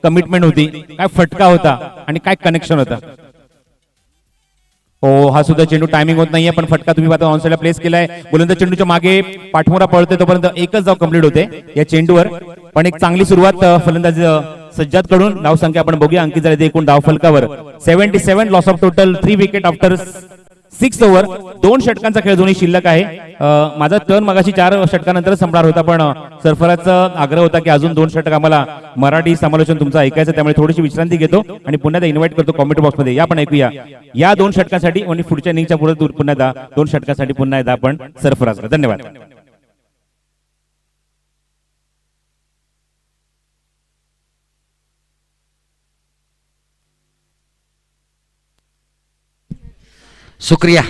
कमिटमेंट होती, काय फटका होता आणि काय कनेक्शन होता. हो, हा सुद्धा चेंडू टायमिंग होत नाहीये, पण फटका तुम्ही आता ऑन साइडला प्लेस केलाय. गोलंदाज चेंडूच्या मागे पाठमोरा पळतोय तोपर्यंत एकच धाव कंप्लीट होते या चेंडूवर. पण एक चांगली सुरुवात फलंदाज सज्जाद कडून. धाव संख्या आपण बघूया, अंकित झाले एकूण धाव फलकावर 77. Loss of total 3 wicket after 6 over. 2 षटकांचा खेळ दोन्ही शिल्लक आहे. माझा टर्न मगाशी 4 षटकानंतर संपणार होता, पण सरफराजचा आग्रह होता की अजून 2 षटक आम्हाला मराठी समालोचन तुमचं ऐकायचं, त्यामुळे थोडीशी विश्रांती घेतो आणि पुन्हा एकदा इन्व्हाइट करतो कॉमेंट बॉक्स मध्ये. या पण ऐकूया या 2 षटकांसाठी आणि पुढच्या इनिंगच्या पुढे पुन्हा 2 षटकांसाठी पुन्हा एकदा आपण सरफराज. धन्यवाद. शुक्रिया.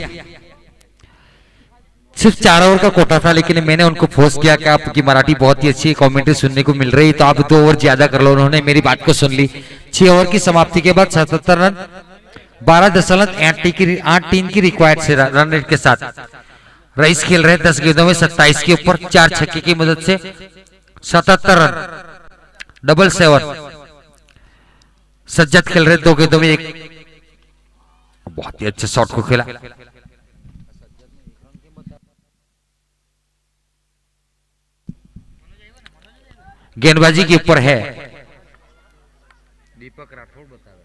सिर्फ 4 ओवर का कोटा था, लेकिन मैंने उनको फोर्स किया कि आपकी मराठी बहुत ही अच्छी कमेंट्री सुनने को मिल रही, तो आप 2 ओवर ज्यादा कर लो. उन्होंने मेरी बात को सुन ली. 6 ओवर की समाप्ति के बाद 77 रन 12.8 की रिक्वायर्ड से रन रेट के साथ रईस खेल रहे 10 गेंदों में 27 के ऊपर 4 छक्के की मदद से 77 रन. डबल 7. सज्जद खेल रहे 2 गेंदों में 1. बहुत ही अच्छे शॉट को खेला. गेंदबाजी के ऊपर है दीपक राठौड़. बता रहे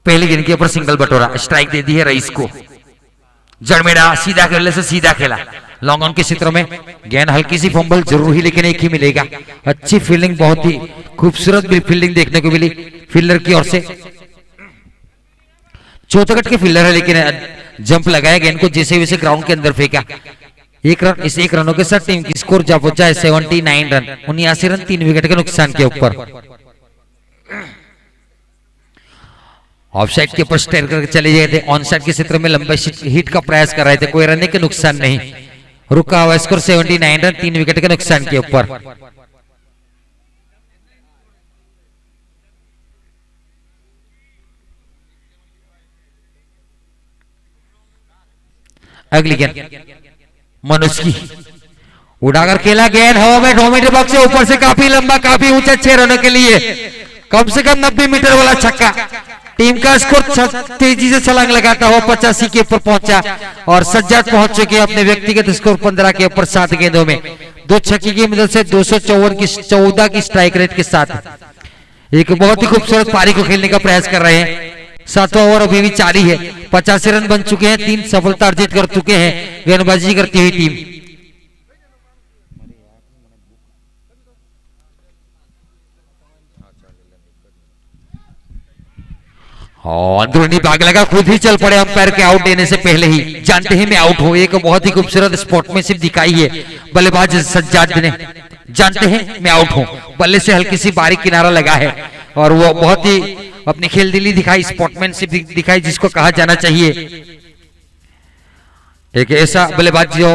पहली गेंद के ऊपर सिंगल बटोरा, स्ट्राइक दे दी है रईस को। जड़मेड़ा सीधा खेलने से सीधा खेला, लॉन्ग ऑन के क्षेत्र में गेंद हल्की सी फंबल जरूर ही, लेकिन एक ही मिलेगा। अच्छी फील्डिंग, बहुत ही खूबसूरत भी फील्डिंग देखने को मिली फील्डर की ओर से। चौथकट के फील्डर है, लेकिन जंप लगाया गेंद को जैसे वैसे ग्राउंड के अंदर फेंका। एक रन, इस एक रनों के साथ टीम की स्कोर जा पहुंचा है 79 रन, 79 रन 3 विकेट के नुकसान के ऊपर। ऑफसाइड के ऊपर स्टेयर करके चले गए थे, ऑन साइड के क्षेत्र में लंबे हिट का प्रयास कर रहे थे, कोई रन के नुकसान नहीं। रुका हुआ स्कोर 79 रन 3 विकेट के नुकसान के ऊपर। अगली गेंद मनुष्य की, उड़ाकर खेला गेंद हवा में, डोमेटर बॉक्स से ऊपर से काफी लंबा, काफी ऊंचा, 6 रनों के लिए कम से कम 90 मीटर वाला छक्का। टीम का स्कोर तेजी से छलांग लगाता हुआ 85 के ऊपर पहुंचा और सज्जाद पहुंच चुके हैं अपने व्यक्तिगत स्कोर 15 के ऊपर 7 गेंदों में 2 छक्के की मदद से 214 की स्ट्राइक रेट के साथ एक बहुत ही खूबसूरत पारी को खेलने का प्रयास कर रहे हैं। 7वां ओवर अभी भी जारी है, 85 रन बन चुके हैं, 3 सफलता अर्जित कर चुके हैं गेंदबाजी करती हुई टीम। अंदरूनी भाग लगा, खुद ही चल पड़े अंपायर के आउट देने से पहले ही, जानते हैं मैं आउट हूं। एक बहुत ही खूबसूरत स्पोर्ट्समैनशिप दिखाई है बल्लेबाज सज्जाद ने, जानते हैं मैं आउट हूं, बल्ले से हल्की सी बारीक किनारा लगा है और वो बहुत ही अपनी खेलदिली दिखाई, स्पोर्ट्समैनशिप दिखाई जिसको कहा जाना चाहिए। एक ऐसा बल्लेबाज जो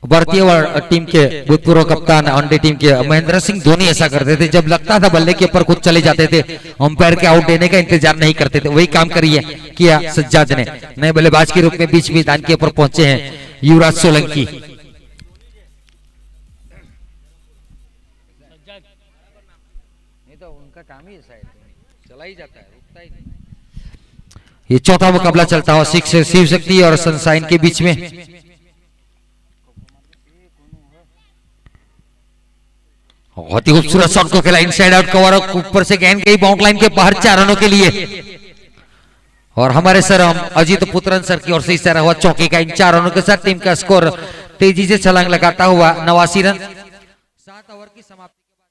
भारतीय टीम के भूतपूर्व कप्तान वनडे टीम के महेंद्र सिंह धोनी ऐसा करते थे, जब लगता था बल्ले के ऊपर खुद चले जाते थे, अंपायर के आउट देने का इंतजार नहीं करते थे। वही काम किया सज्जाद ने, नए बल्लेबाज के रूप में बीच मैदान के ऊपर पहुंचे हैं युवराज सोलंकी। उनका काम ही ऐसा है, चला ही जाता है, रुकता ही नहीं। ये चौथा मुकाबला चलता हुआ शिव शक्ति और सनशाइन के बीच में। बहुत ही खूबसूरत शॉट को खेला, इनसाइड आउट कवर, ऊपर से गेंद गई बाउंड लाइन के बाहर 4 रनों के लिए। और हमारे सर अजीत पुत्रन सर की ओर से इशारा हुआ चौके का। इन 4 रनों के साथ टीम का स्कोर तेजी से छलांग लगाता हुआ 89 रन। 7 ओवर की समाप्ति के बाद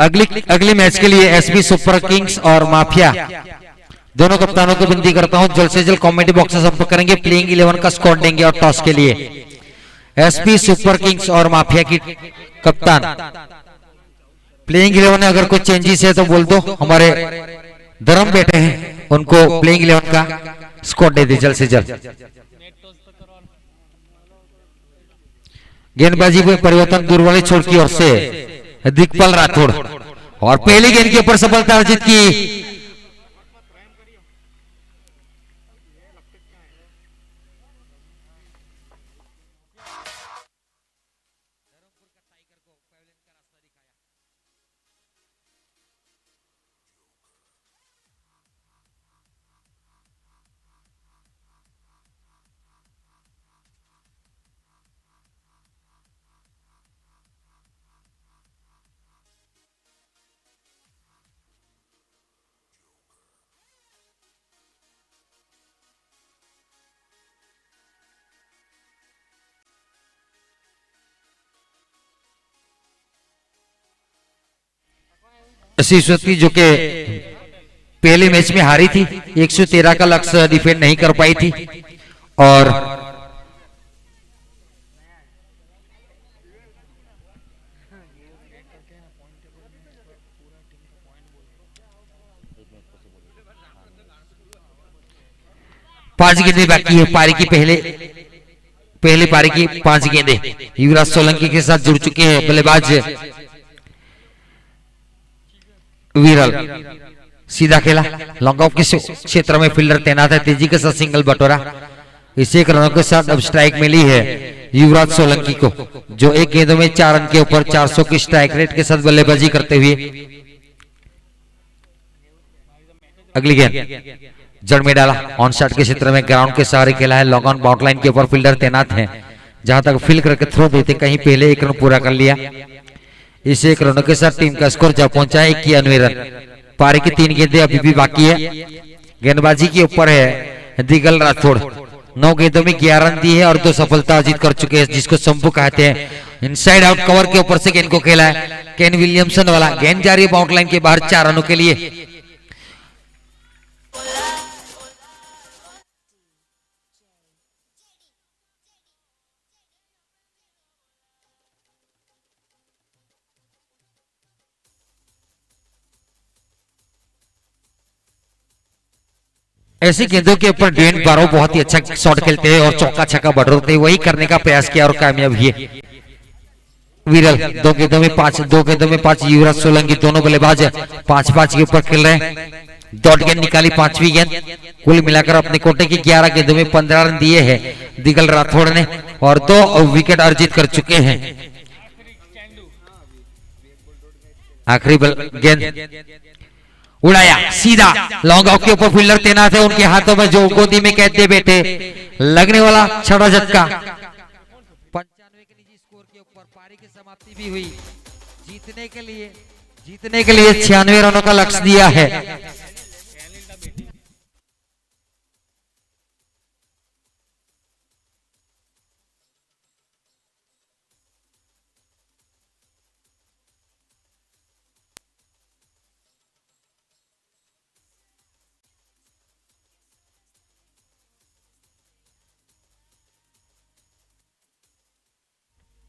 89 अगली मैच के लिए एसबी सुपर किंग्स और माफिया दोनों कप्तानों को विनती करता हूं जल्द से जल्द कमेंट बॉक्स से संपर्क करेंगे, प्लेइंग 11 का स्कोर देंगे और टॉस के लिए एसपी सुपर किंग्स और माफिया की कप्तान प्लेइंग 11 में अगर कुछ चेंजेस है तो बोल दो, हमारे धर्म बेटे हैं उनको प्लेइंग 11 का स्कोर दे दे जल्द से जल्द। गेंदबाजी में परिवर्तन दूरवाली छोड़ की ओर से दिग्पाल राठौड़ और पहली गेंद के ऊपर सफलता अर्जित की। शिवशक्ति जो के पहले मैच में हारी थी, 113 का लक्ष्य डिफेंड नहीं कर पाई थी और 5 गेंदें बाकी है पारी की, पहली पारी की 5 गेंदें। युवराज सोलंकी के साथ जुड़ चुके हैं बल्लेबाज विरल। सीधा खेला, लॉन्ग ऑफ के क्षेत्र में फील्डर तैनात है, तेजी के साथ सिंगल बटोरा। इसे एक रनों के साथ अब स्ट्राइक मिली है युवराज सोलंकी को, जो 1 गेंदों में 4 रन के ऊपर 400 की स्ट्राइक रेट के साथ बल्लेबाजी करते हुए। अगली गेंद जड़ में डाला, ऑन शॉट के क्षेत्र में ग्राउंड के सहारे खेला है, लॉन्ग ऑन बाउंड लाइन के ऊपर फील्डर तैनात हैं, जहां तक फील्ड करके थ्रो देते कहीं पहले 1 रन पूरा कर लिया। इसे 1 रनों के साथ टीम का स्कोर जा पहुंचा है 91 रन। पारी की 3 गेंदें अभी भी बाकी है। गेंदबाजी के ऊपर है दिगल राठौड़, 9 गेंदों में 11 रन दिए हैं और 2 सफलता अर्जित कर चुके हैं, जिसको शंभू कहते हैं। इनसाइड आउट कवर के ऊपर से गेंद को खेला है केन विलियमसन वाला, गेंद जा रही है बाउंड लाइन के बाहर 4 रनों के लिए। ऐसी गेंदों के ऊपर डेन बारो बहुत ही अच्छा शॉट खेलते हैं और चौका छक्का बढ़ोते हैं, वही करने का प्रयास किया और कामयाब हुए विरल। 2 गेंदों में 5, युवराज सोलंकी दोनों बल्लेबाज 5-5 के ऊपर खेल रहे हैं। डॉट गेंद निकाली 5वीं गेंद। कुल मिलाकर अपने कोटे की 11 गेंदों में 15 रन दिए हैं दिगल राठौड़ ने और 2 विकेट अर्जित कर चुके हैं। आखिरी गेंद उड़ाया सीधा, लॉन्ग ऑफ के ऊपर फील्डर तैनात है, उनके हाथों में जो गोदी में कहते बैठे लगने वाला छड़ा झटका। 95 के निजी स्कोर के ऊपर पारी की समाप्ति भी हुई। जीतने के लिए 96 रनों का लक्ष्य दिया है।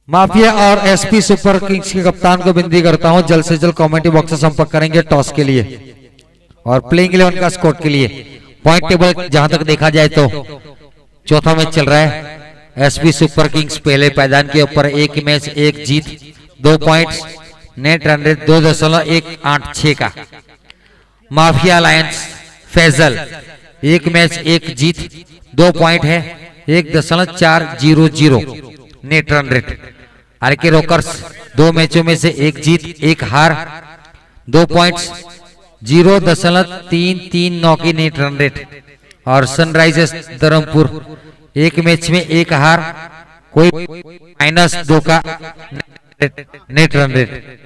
माफिया और एसपी सुपर किंग्स के कप्तान को विनती करता हूं जल्द से जल्द कमेंट्री बॉक्स से संपर्क करेंगे टॉस के लिए और प्लेइंग 11 का स्कोर के लिए। पॉइंट टेबल जहां तक देखा जाए तो चौथा मैच चल रहा है। एसपी सुपर किंग्स पहले पायदान के ऊपर 1 मैच 1 जीत 2 पॉइंट्स, नेट रन रेट 2.186 का। माफिया अलायंस फैजल 1 मैच 1 जीत 2 पॉइंट है 1.400 net run rate. RK rockers 2 मैचों में से 1 जीत 1 हार 2 पॉइंट्स 0.339 की नेट रन रेट। और सनराइजर्स धरमपुर 1 मैच में 1 हार कोई -2 का नेट रन रेट।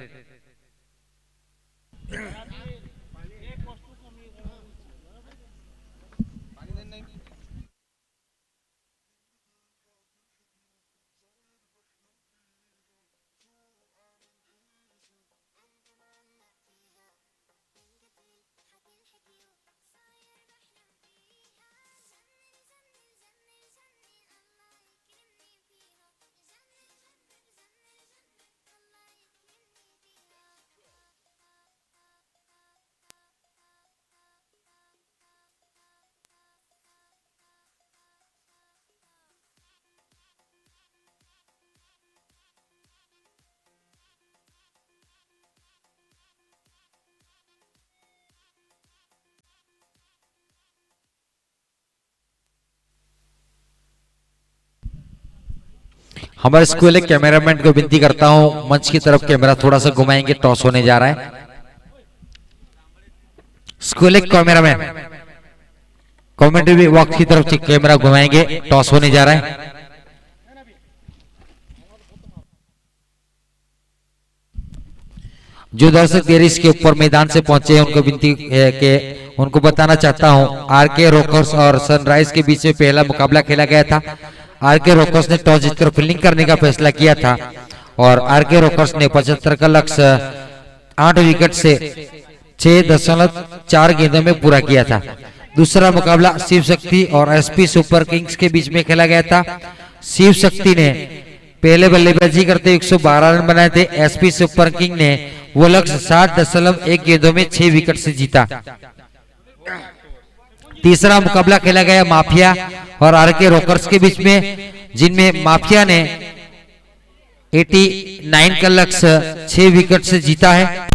हमारे स्कूल के कैमरामैन को विनती करता हूं मंच की तरफ कैमरा थोड़ा सा घुमाएंगे, टॉस होने जा रहा है। स्कूल कैमरामैन कमेंट्री बॉक्स की तरफ कैमरा घुमाएंगे, टॉस होने जा रहा है। जो दर्शक देरी इसके ऊपर मैदान से पहुंचे हैं उनको विनती है कि उनको बताना चाहता हूं आरके रॉकर्स और सनराइज के बीच में पहला मुकाबला खेला गया था। आरके रॉकर्स ने टॉस जीतकर फील्डिंग करने का फैसला किया था और आरके रॉकर्स ने 75 का लक्ष्य 8 विकेट से 6.4 गेंदों में पूरा किया था। दूसरा मुकाबला शिव शक्ति और एसपी सुपर किंग्स के बीच में खेला गया था। शिव शक्ति ने पहले बल्लेबाजी करते 112 रन बनाए थे। एसपी सुपर किंग ने वो लक्ष्य 60.1 गेंदों में 6 विकेट से जीता। तीसरा मुकाबला खेला गया माफिया और आरके रॉकर्स के बीच में, जिनमें माफिया ने 89 का लक्ष्य 6 विकेट से जीता है।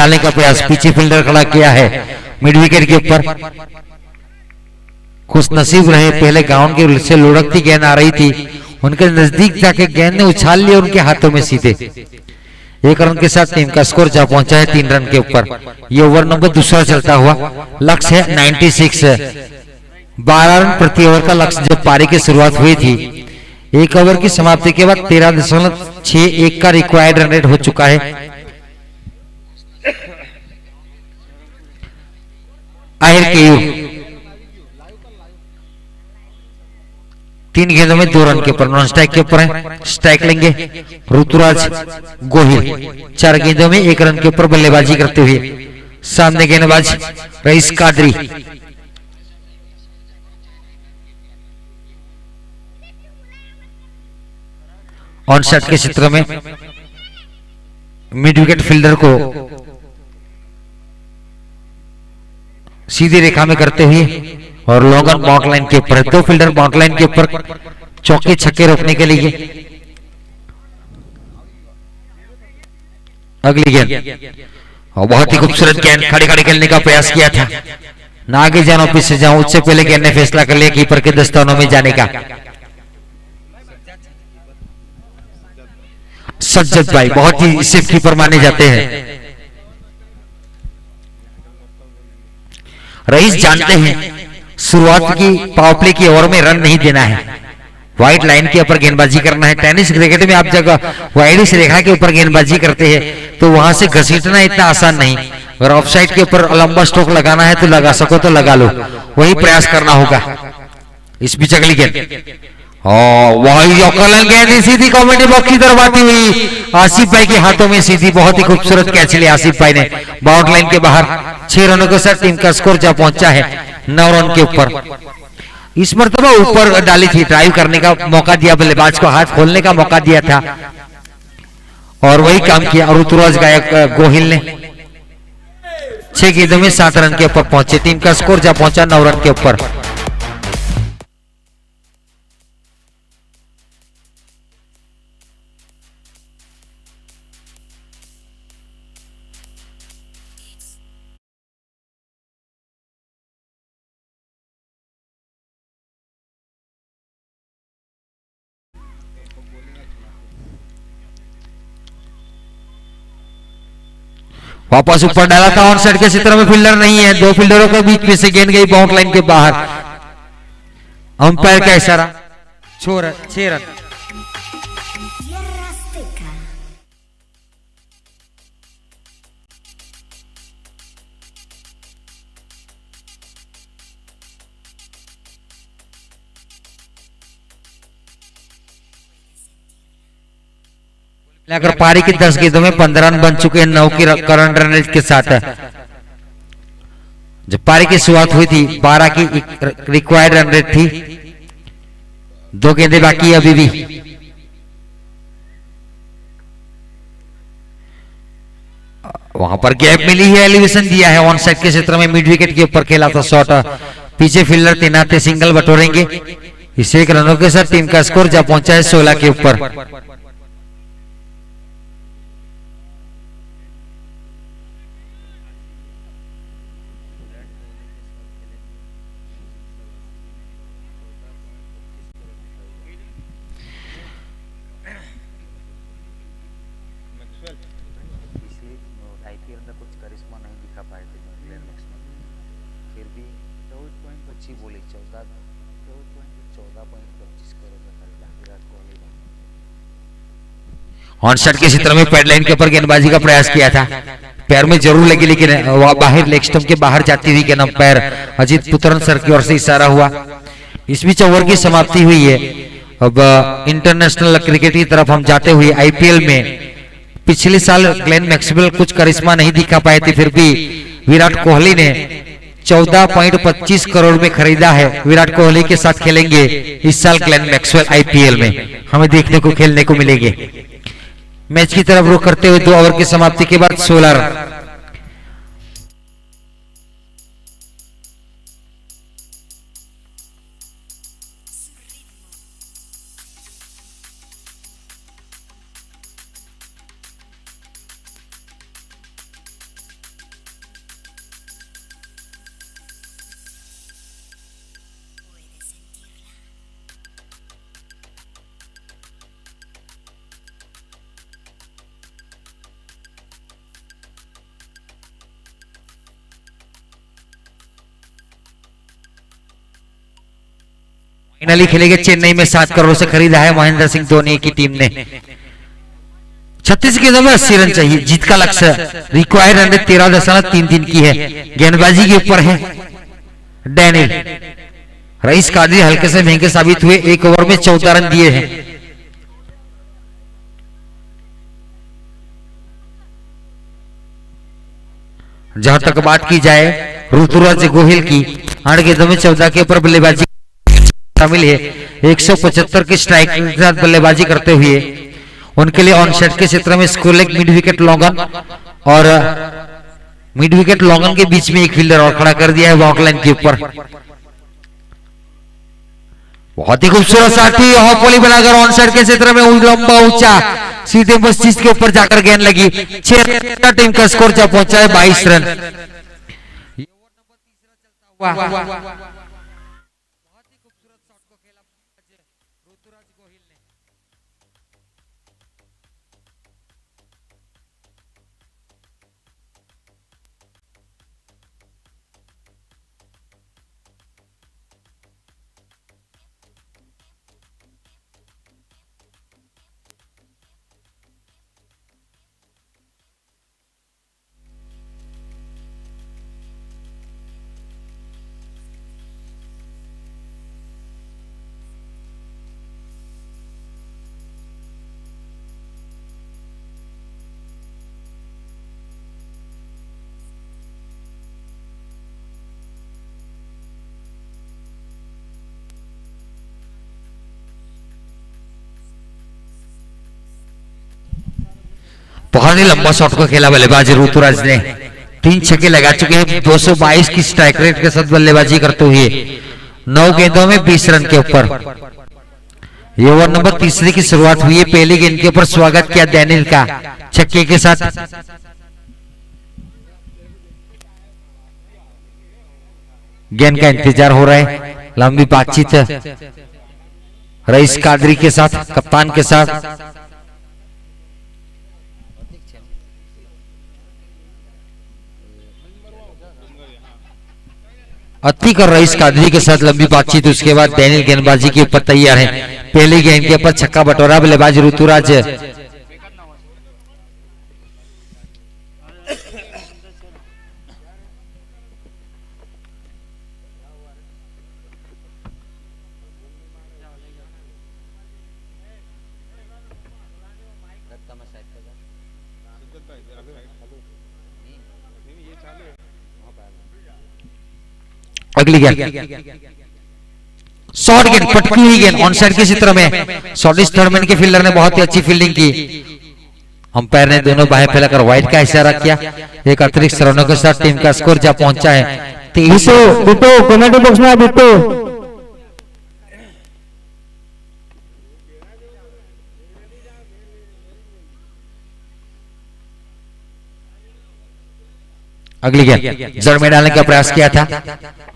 डालने का प्रयास, पीछे फील्डर खड़ा किया है मिड विकेट के ऊपर। खुश नसीब रहे, पहले ग्राउंड के से लुढ़कती गेंद आ रही थी, उनके नजदीक जाके गेंद ने उछाल लिया उनके हाथों में सीधे। 1 रन के साथ टीम का स्कोर जा पहुंचा है 3 रन के ऊपर। ये ओवर नंबर दूसरा चलता हुआ, लक्ष्य है 96, 12 रन प्रति ओवर का लक्ष्य जब पारी की शुरुआत हुई थी। 1 ओवर की समाप्ति के बाद 13.61 का रिक्वायर्ड रन रेट हो चुका है। आहिर केयू 3 गेंदों में 2 रन के ऊपर, नॉन स्ट्राइक के ऊपर है। स्ट्राइक लेंगे ऋतुराज गोहिल, 4 गेंदों में 1 रन के ऊपर बल्लेबाजी करते हुए। सामने गेंदबाज रईस कादरी, ऑन शॉट के क्षेत्र में मिड विकेट फील्डर को सीधी रेखा में करते हुए और लोगन बाउंड लाइन के ऊपर, 2 फील्डर बाउंड लाइन के ऊपर चौके छक्के रोकने के लिए। अगली गेंद और बहुत ही खूबसूरत गेंद, खड़े खड़े खेलने का प्रयास किया था, ना आगे जानो पीछे जाऊं, उससे पहले गेंद ने फैसला कर लिया कीपर के दस्तानों में जाने का। सज्जद भाई बहुत ही सेफ कीपर माने जाते हैं। रईस जानते हैं शुरुआत की पावर प्ले की ओवर में रन नहीं देना है, व्हाइट लाइन के ऊपर गेंदबाजी करना है। टेनिस क्रिकेट में आप जगह वाइड रेखा के ऊपर गेंदबाजी करते हैं तो वहां से घसीटना इतना आसान नहीं। अगर ऑफ साइड के ऊपर लंबा स्ट्रोक लगाना है तो लगा सको तो लगा लो, वही प्रयास करना होगा। इस बीच अगली गेंद और वही गेंद सीधी कॉमेडी बॉक्स की तरफ आती हुई आसिफ भाई के हाथों में सीधी, बहुत ही खूबसूरत कैच लिया आसिफ भाई ने बाउंड लाइन के बाहर। 6 रनों के साथ टीम का स्कोर जा पहुंचा है 9 रन के ऊपर। इस मरतबा ऊपर डाली थी, ड्राइव करने का मौका दिया, बल्लेबाज को हाथ खोलने का मौका दिया था और वही काम किया और ऋतुराज गोहिल ने 6 गेंदों में 7 रन के ऊपर पहुंचे। टीम का स्कोर जा पहुंचा 9 रन के ऊपर। वापस ऊपर डाला था, ऑन साइड के क्षेत्र में फील्डर नहीं है, 2 फील्डरों के बीच में से गेंद गई बाउंड लाइन के बाहर। अंपायर का इशारा, 6 रन। अगर पारी की 10 गेंदों में 15 रन बन चुके हैं 9 की करंट रन रेट के साथ। जब पारी की शुरुआत हुई थी 12 की रिक्वायर्ड रन रेट थी, 2 गेंदें बाकी अभी भी। वहां पर गैप मिली है, एलिवेशन दिया है, ऑन साइड के क्षेत्र में मिड विकेट के ऊपर खेला था शॉट, पीछे फील्डर तैनात थे, सिंगल बटोरेंगे। इस 1 रनों के साथ टीम का स्कोर जा पहुंचा है 16 के ऊपर। ऑन शॉट के क्षेत्र में पैड लाइन के ऊपर गेंदबाजी का प्रयास किया था, पैर में जरूर लगी लेकिन बाहर लेग स्टंप के बाहर जाती हुई गेंद अंपायर अजीत पुत्रन सर की ओर से इशारा हुआ। इस बीच ओवर की समाप्ति हुई है। अब इंटरनेशनल क्रिकेट की तरफ हम जाते हुए आईपीएल में पिछले साल ग्लेन मैक्सवेल कुछ करिश्मा नहीं दिखा पाए थे, फिर भी विराट कोहली ने 14.25 करोड़ में खरीदा है। विराट कोहली के साथ खेलेंगे इस साल ग्लेन मैक्सवेल आईपीएल में, हमें देखने को खेलने को मिलेंगे। मैच की तरफ रुख करते हुए 2 ओवर की समाप्ति के बाद 16 रन। फाइनली खेलेंगे चेन्नई में 7 करोड़ से खरीदा है महेंद्र सिंह धोनी की टीम ने। 36 गेंदों में 80 रन चाहिए, जीत का लक्ष्य। रिक्वायर्ड रन 13.33 की है। गेंदबाजी के ऊपर है डैनियल। रईस कादरी हल्के से महंगे साबित हुए, 1 ओवर में 14 रन दिए हैं। जहां तक बात की जाए ऋतुराज गोहिल की, 8 गेंदों में 14 के ऊपर बल्लेबाजी शामिल है। 175 की स्ट्राइक के साथ बल्लेबाजी करते हुए उनके लिए ऑन सेट के क्षेत्र में score leg, mid wicket longan और मिड विकेट लॉन्गन के बीच में एक फील्डर और खड़ा कर दिया है वॉकलाइन के ऊपर। बहुत ही खूबसूरत साथी ऑफ वॉली बनाकर ऑन साइड के क्षेत्र में लंबा ऊंचा सीधे मस्जिद के ऊपर जाकर गेंद लगी। 6 टीम का स्कोर जब पहुंचा है 22 रन। बहुत ही लंबा शॉट को खेला बल्लेबाज ऋतुराज ने। 3 छक्के लगा चुके हैं 222 की स्ट्राइक रेट के साथ बल्लेबाजी करते हुए। 9 गेंदों में 20 रन के ऊपर। ये ओवर नंबर 3 की शुरुआत हुई है। पहली गेंद के ऊपर स्वागत किया डैनियल का छक्के के साथ। गेंद का इंतजार हो रहा है, लंबी बातचीत रईस कादरी के साथ, कप्तान के साथ। अतीक और रईस कादरी के साथ लंबी बातचीत। उसके बाद डैनियल गेंदबाजी के ऊपर तैयार है। पहली गेंद के ऊपर छक्का बटोरा बल्लेबाज ऋतुराज। अगली गेंद शॉर्ट गेंद, पटकी हुई गेंद ऑन साइड के क्षेत्र में। शॉर्टिश थर्डमैन के फील्डर ने बहुत ही अच्छी फील्डिंग की। अंपायर ने दोनों बाहें फैलाकर वाइड का इशारा किया। एक अतिरिक्त रनों के साथ टीम का स्कोर जहां पहुंचा है 23। कमेंट बॉक्स में बिट्टू अगली गेंद जड़ में डालने का प्रयास किया था,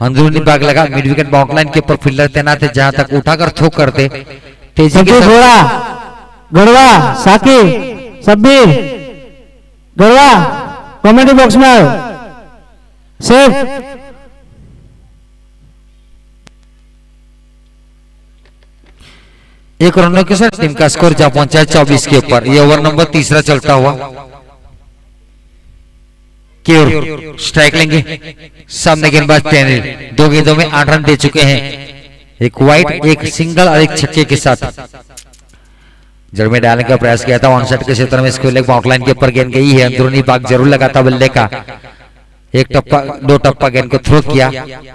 अंदरूनी भाग लगा। मिड विकेट बॉक्लाइन के ऊपर फील्डर तैनात है, जहां तक उठाकर थ्रो करते तेजी के साथ। गढ़वा साकी सब्बीर गढ़वा कमेंट बॉक्स में आओ। सेफ 1 रनों के साथ टीम का स्कोर जहां पहुंचा है 24 के ऊपर। ये ओवर नंबर 3 चलता हुआ। क्योर स्ट्राइक लेंगे सामने गेंदबाज डैनियल। 2 गेंदों में 8 रन दे चुके हैं, एक वाइड, एक सिंगल और एक छक्के के साथ। जड़ में डालने का प्रयास किया था ऑन साइड के क्षेत्र में। इसको लेग बाउंड्री लाइन के ऊपर गेंद गई है, अंदरूनी भाग जरूर लगा था बल्ले का। एक टप्पा 2 टप्पा गेंद को थ्रो किया।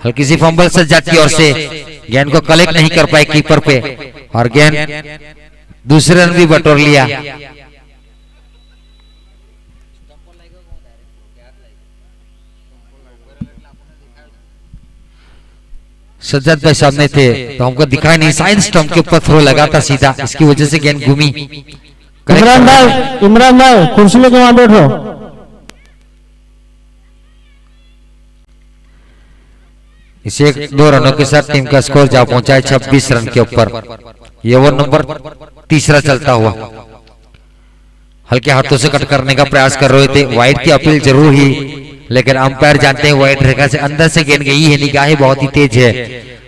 हल्की सी फंबल सज्जाद की ओर से गेंद को कलेक्ट नहीं कर पाए कीपर पे, और गेंद दूसरे रन भी बटोर लिया। सज्जाद भाई सामने थे तो हमको दिखाई नहीं, साइड स्टंप के ऊपर थ्रो लगा था सीधा, इसकी वजह से गेंद घूमी। इमरान भाई कुर्सी लेके वहां बैठो। इसे 2 रनों के साथ टीम का स्कोर जा पहुंचा है 26 रन के ऊपर। ये ओवर नंबर 3 चलता हुआ। हल्के हाथों से कट करने का प्रयास कर रहे थे, वाइड की अपील जरूर ही, लेकिन अंपायर जानते हैं वाइड रेखा से अंदर से गेंद गई है। निगाहें बहुत ही तेज है,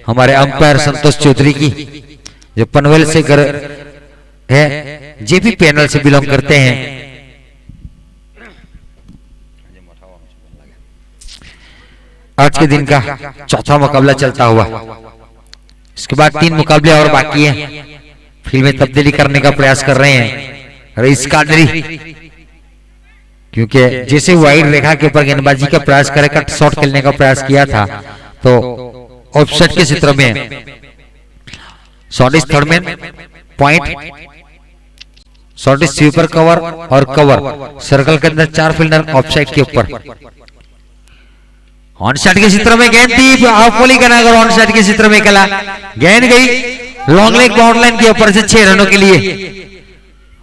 हमारे अंपायर संतोष चौधरी की, जो पनवेल से है, जेपी पैनल से बिलोंग करते हैं। आज के दिन का चौथा मुकाबला चलता हुआ, इसके बाद 3 मुकाबले और बाकी हैं। फील्ड में तब्दीली करने का प्रयास कर रहे हैं रईस कादरी, क्योंकि जैसे वाइड रेखा के ऊपर गेंदबाजी का प्रयास करे, कट शॉट खेलने का प्रयास किया था, तो ऑफसेट के क्षेत्र में shot is third man point, shot is sweeper cover और कवर सर्कल के अंदर 4 फील्डर ऑफसाइड के ऊपर। ऑन साइड के क्षेत्र में गेंद थी, हाफ वॉली करना, अगर ऑन साइड के क्षेत्र में खेला, गेंद गई लॉन्ग लेग बाउंड लाइन के ऊपर से 6 रनों के लिए।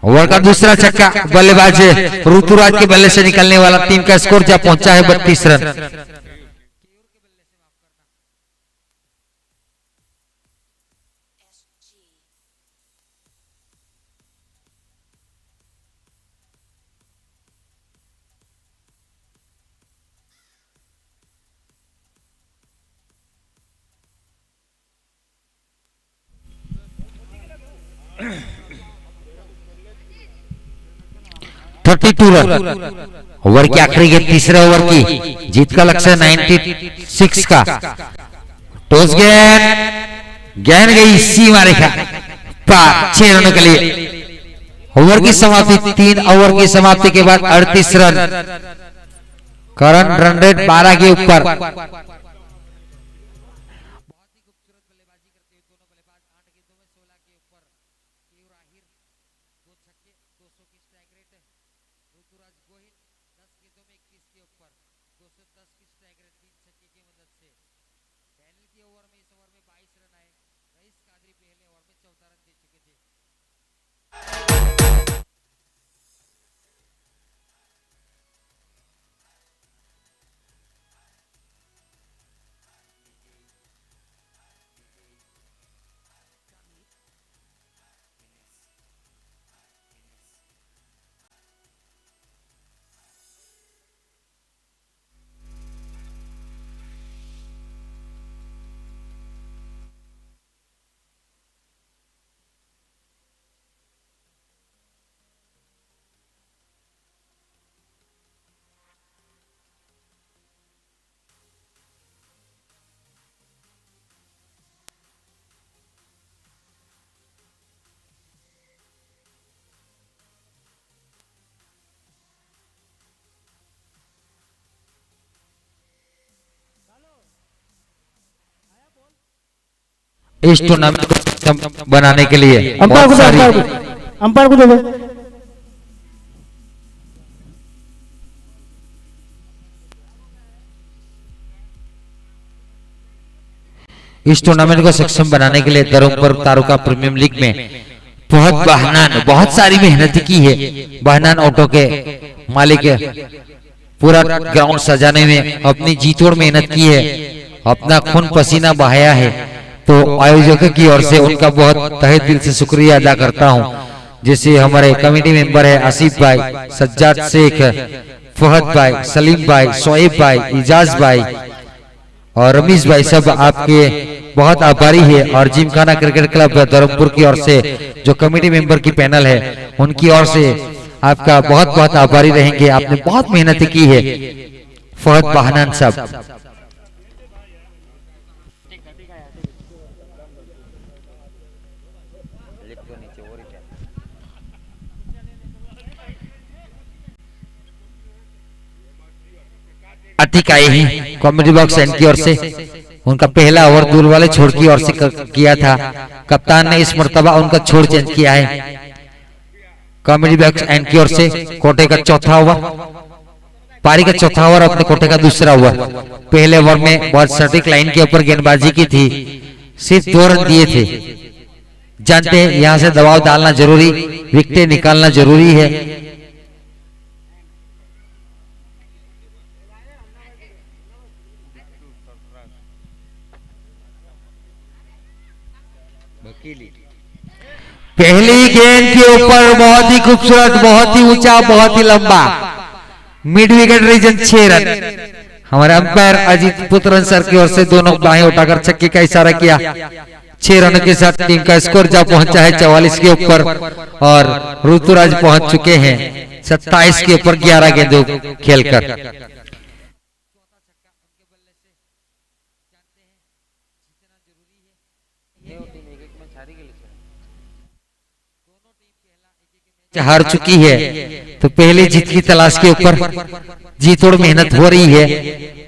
ओवर का दूसरा छक्का, बल्लेबाज ऋतुराज के बल्ले से निकलने वाला, टीम का स्कोर जब पहुंचा है 32 रन। रन ओवर की आखिरी गेंद, तीसरे ओवर की जीत का लक्ष्य 96 का। टॉस गेंद गई सीमा रेखा पार, 6 रनों के लिए। ओवर की समाप्ति, 3 ओवर की समाप्ति के बाद 38 रन, करंट रन रेट 12 के ऊपर। इस टूर्नामेंट को बनाने के लिए अंपायर को दे दो। इस टूर्नामेंट को सक्षम बनाने के लिए धर्मपुर तालुका प्रीमियम लीग में बहुत सारी मेहनत की है। बहनान ऑटो के मालिक पूरा ग्राउंड सजाने में अपनी जी तोड़ मेहनत की है, अपना खून पसीना बहाया है। तो आयोजकों की ओर से उनका बहुत तहे दिल से शुक्रिया अदा करता हूं। जैसे हमारे कमेटी मेंबर है आसिफ भाई, सज्जाद शेख, फहद भाई, सलीम भाई, शोएब भाई, इजाज भाई और रमीश भाई, सब आपके बहुत आभारी है। और जिमखाना क्रिकेट क्लब धर्मपुर की ओर से जो कमेटी मेंबर की पैनल है, उनकी ओर से आपका बहुत बहुत आभारी रहेंगे। आपने बहुत मेहनत की है फहद बहनान साहब। आतिक आए ही कॉमेडी बॉक्स एंड की ओर से, उनका पहला ओवर दूर वाले छोड़ की ओर से किया था। कप्तान ने इस मर्तबा उनका छोड़ चेंज किया है। कॉमेडी बॉक्स एंड की ओर से कोटे का चौथा ओवर, पारी का चौथा ओवर, अपने कोटे का दूसरा ओवर। पहले ओवर में बहुत सटीक लाइन के ऊपर गेंदबाजी की थी, सिर्फ 2 रन दिए थे। जानते हैं यहां से दबाव डालना जरूरी, विकेट निकालना जरूरी है। पहली गेंद के ऊपर बहुत ही खूबसूरत, बहुत ही ऊंचा, बहुत ही लंबा मिड विकेट रीजन 6 रन। हमारे अंपायर अजीत पुत्रन सर की ओर से दोनों बाहें उठाकर छक्के का इशारा किया। 6 रनों के साथ टीम का स्कोर जा पहुंचा है 44 के ऊपर और ऋतुराज पहुंच चुके हैं 27 के ऊपर 11 गेंदों खेलकर। हार चुकी है तो पहले जीत की तलाश के ऊपर जीतोड़ मेहनत हो रही है।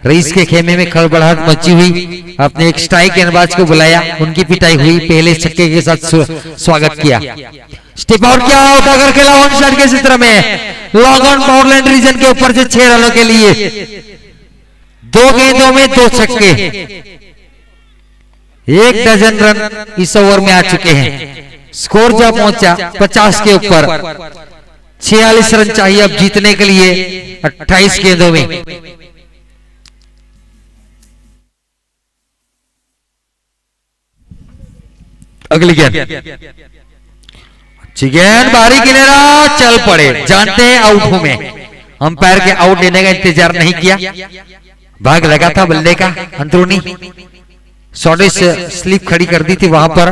रईस के खेमे में खड़बड़ाहट मची हुई, अपने एक स्ट्राइक गेंदबाज को बुलाया, उनकी पिटाई हुई, पहले छक्के के साथ स्वागत किया। स्टेप आउट किया, उठाकर खेला वन शॉट के क्षेत्र में, लॉन्ग ऑन पावरलैंड रीजन के ऊपर से 6 रनों के लिए 2 गेंदों में 2 छक्के, 1 डजन रन इस ओवर में आ चुके हैं। स्कोर जा पहुंचा 50 के ऊपर, 46 रन चाहिए अब जीतने के लिए 28 गेंदों में। अगली गेंद अच्छी गेंद, बाहरी किनारा, चल पड़े, जानते हैं आउट हूं मैं। अंपायर के आउट लेने का इंतजार नहीं किया, भाग लगा था बल्ले का अंदरूनी, शॉर्ट स्लिप खड़ी कर दी थी वहां पर।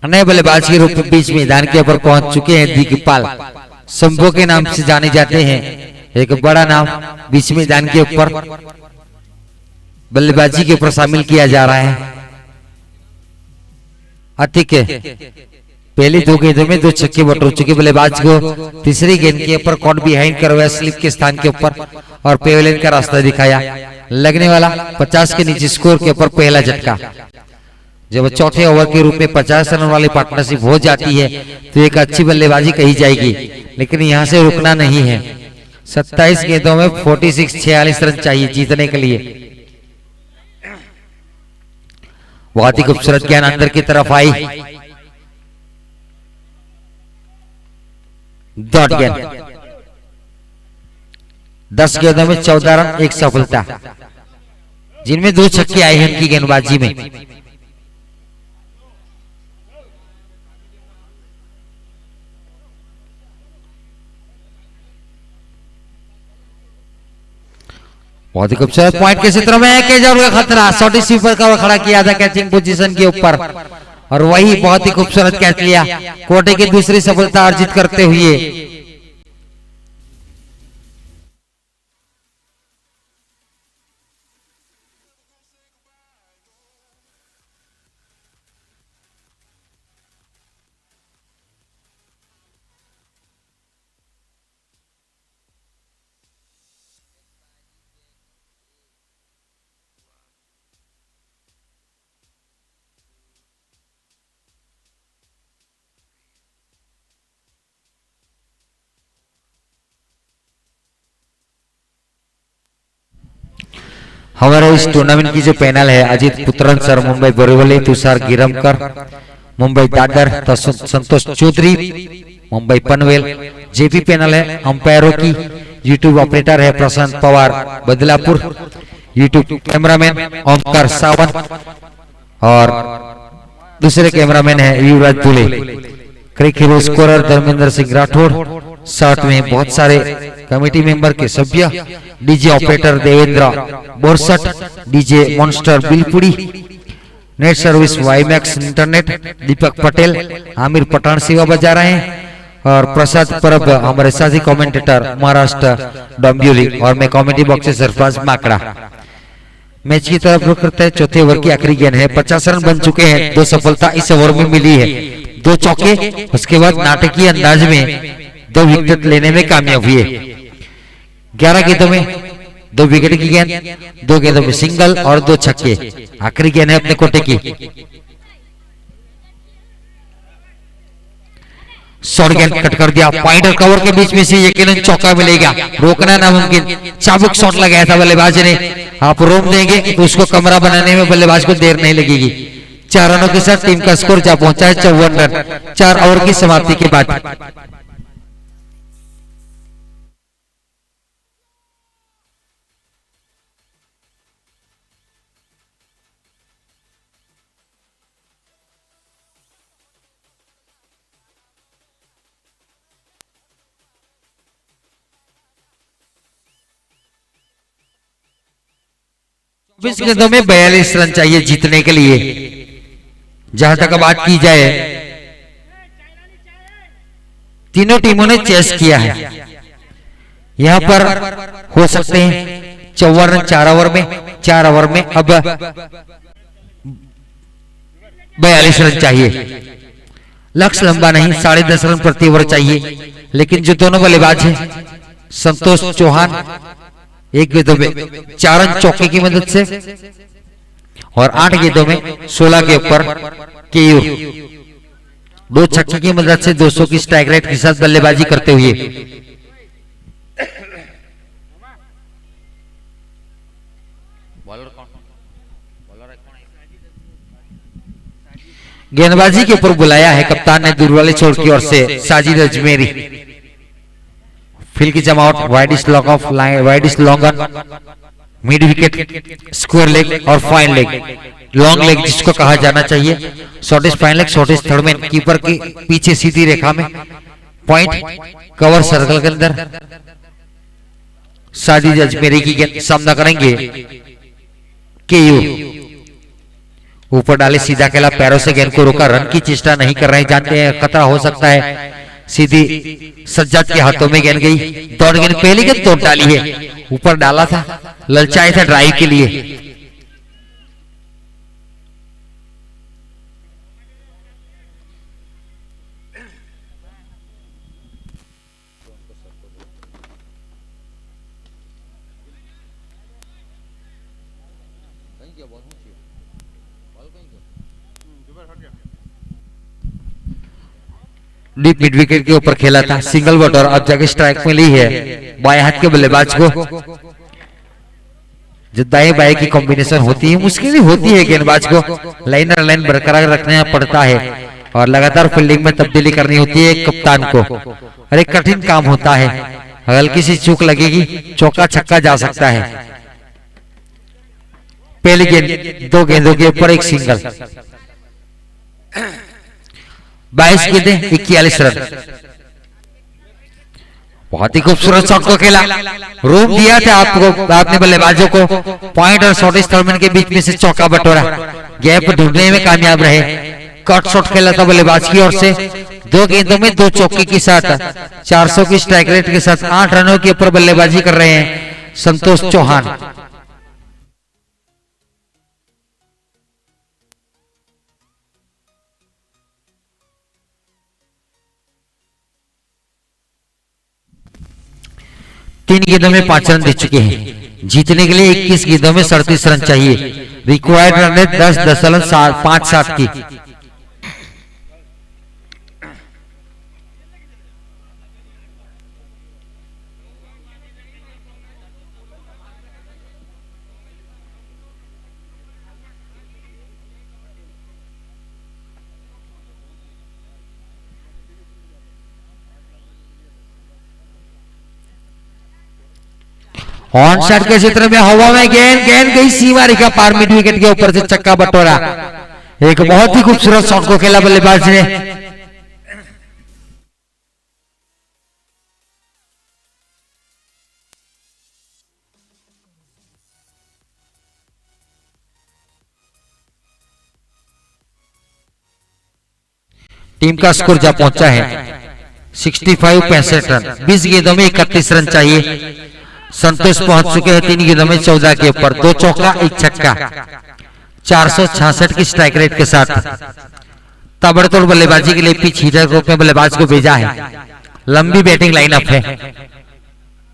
नए बल्लेबाज के रूप में बीच मैदान के ऊपर पहुंच चुके हैं दिग्पाल, शंभू के नाम से जाने जाते हैं। एक बड़ा नाम बीच मैदान के ऊपर बल्लेबाजी के ऊपर शामिल किया जा रहा है। अतिक पहली 2 गेंदों में 2 छक्के बटोर चुके बल्लेबाज को, तीसरी गेंद के ऊपर कॉट बिहाइंड करवाया स्लिप के स्थान के ऊपर और पेवेलियन का रास्ता दिखाया। लगने वाला 50 के नीचे स्कोर के ऊपर पहला झटका। जब चौथे ओवर के रूप में 50 रन वाली पार्टनरशिप हो जाती है तो एक अच्छी बल्लेबाजी कही जाएगी, लेकिन यहां से रुकना नहीं है। 27 गेंदों में 46 रन चाहिए जीतने के लिए। बहुत ही खूबसूरत गेंद अंदर की तरफ आई, डॉट गेंद। 10 गेंदों में 14 रन, 1 सफलता, जिनमें 2 छक्के आए हैं उनकी गेंदबाजी में। बहुत ही खूबसूरत पॉइंट के क्षेत्र में केजर का खतरा, शॉर्टी स्वीपर का खड़ा किया था कैचिंग पोजीशन के ऊपर और वही बहुत ही खूबसूरत कैच लिया, कोटे की दूसरी सफलता अर्जित करते हुए। हमारे इस टूर्नामेंट की जो पैनल है, Ajit Putran sir Mumbai Borivali, Tushar Girmakar Mumbai Dadar, Santosh Chaudhary Mumbai Panvel. JP panel है अंपायरों की, यूट्यूब ऑपरेटर है प्रशांत पवार बदलापुर, यूट्यूब कैमरामैन ओमकार सावंत और दूसरे कैमरामैन है Yuvraj Dule. Cricket hero scorer Dharmendra Singh Rathore, साथ में बहुत सारे कमेटी मेंबर के सभ्य, DJ operator Devendra Borsat, DJ Monster Bilpudi, net service WiMAX internet Deepak Patel, Aamir Pathan सेवा बजा रहे हैं और प्रसाद परब हमारे साथी कमेंटेटर महाराष्ट्र डोंबिवली और मैं कॉमेडी बॉक्स से सरफराज माकड़ा। मैच की तरफ रुख करते हैं, चौथे ओवर की आखिरी गेंद है, 50 रन बन चुके हैं, 2 सफलता इस ओवर में मिली है। 2 चौके, उसके बाद नाटकीय अंदाज में 2 विकेट लेने में कामयाब हुए। 11 गेंदों में 2 विकेट की गेंद, 2 गेंदों में सिंगल और 2 छक्के। आखिरी गेंद है अपने कोटे की। शॉर्ट गेंद कट कर दिया, पॉइंट और कवर के बीच में से यकीनन चौका मिलेगा, रोकना नामुमकिन। चाबुक शॉट लगाया था बल्लेबाज ने, आप रोक देंगे तो उसको कमरा बनाने में बल्लेबाज को देर नहीं लगेगी। 4 रनों के साथ टीम का स्कोर जा पहुंचा है 54 रन 4 ओवर की समाप्ति के बाद। बीस गेंदों में 42 रन चाहिए जीतने के लिए। जहां तक बात की जाए, तीनों टीमों ने चेस किया है। यहां पर हो सकते हैं 54 रन 4 ओवर में, 4 ओवर में अब 42 रन चाहिए। लक्ष्य लंबा नहीं, 10.5 रन प्रति ओवर चाहिए। लेकिन जो दोनों बल्लेबाज हैं, संतोष चौहान 1 गेंदों में 4 रन चौके की मदद से और 8 गेंदों में 16 के ऊपर केयू, 2 छक्के की मदद से 200 की स्ट्राइक रेट के साथ बल्लेबाजी करते हुए गेंदबाजी के ऊपर बुलाया है कप्तान ने दूर वाले छोर की ओर से साजिद अजमेरी। फील्ड की जमावट, wide is long off line, wide is long on, mid wicket, square leg और फाइन लेग। लॉन्ग लेग जिसको कहा जाना चाहिए, short is fine leg, short is third man. Keeper के पीछे सीधी रेखा में पॉइंट, कवर सर्कल के अंदर। साजिद अजमेरी की गेंद, सामना करेंगे केयू। ऊपर डाले सीधा खेला, पैरों से गेंद को रोका, रन की चेष्टा नहीं कर रहे हैं, जानते हैं खतरा हो सकता है। सीधी सज्जाद के हाथों में गेंद गई, दौड़ गेंद पहली गेंद तोड़ डाली है, ऊपर डाला था, ललचाया था ड्राइव के लिए। डीप मिड विकेट के ऊपर खेला था, सिंगल बट और अब जाके स्ट्राइक में ली है बाएं हाथ के बल्लेबाज को। जो दाएं बाएं की कॉम्बिनेशन होती है, मुश्किल होती है गेंदबाज को लाइनर लाइन बरकरार रखना पड़ता है और लगातार फील्डिंग में तब्दीली करनी होती है कप्तान को, और एक कठिन काम होता है। हल्की सी चूक लगेगी, चौका छक्का जा सकता है। पहली गेंद 2 गेंदों के ऊपर एक सिंगल, 22 गेंदें 41 रन। बहुत ही खूबसूरत शॉट को खेला, रूम दिया था आपको, आपने बल्लेबाजों को। पॉइंट और शॉर्ट थर्डमैन के बीच में से चौका बटोरा, गैप ढूंढने में कामयाब रहे। कट शॉट खेला था बल्लेबाज की ओर से, 2 गेंदों में 2 चौके के साथ 400 की स्ट्राइक रेट के साथ 8 रनों के ऊपर बल्लेबाजी कर रहे हैं संतोष चौहान। तीन गेंदों में 5 रन दे चुके हैं। जीतने के लिए 21 गेंदों में 37 रन चाहिए। रिक्वायर्ड रन रेट 10.57 की। ऑन साइड के क्षेत्र में हवा में गेंद गई सीमा रेखा पार, मिड विकेट के ऊपर से छक्का बटोरा। एक बहुत ही खूबसूरत शॉट को खेला बल्लेबाज ने। टीम का स्कोर जा पहुंचा है 65 रन। 20 गेंदों में 31 रन चाहिए। संतोष पहुंच चुके हैं 3 गेंदों में 14 के ऊपर, 2 चौका 1 छक्का, 466 की स्ट्राइक रेट के साथ। ताबड़तोड़ बल्लेबाजी के लिए पिच हीटर ग्रुप में बल्लेबाज को भेजा है। लंबी बैटिंग लाइनअप है,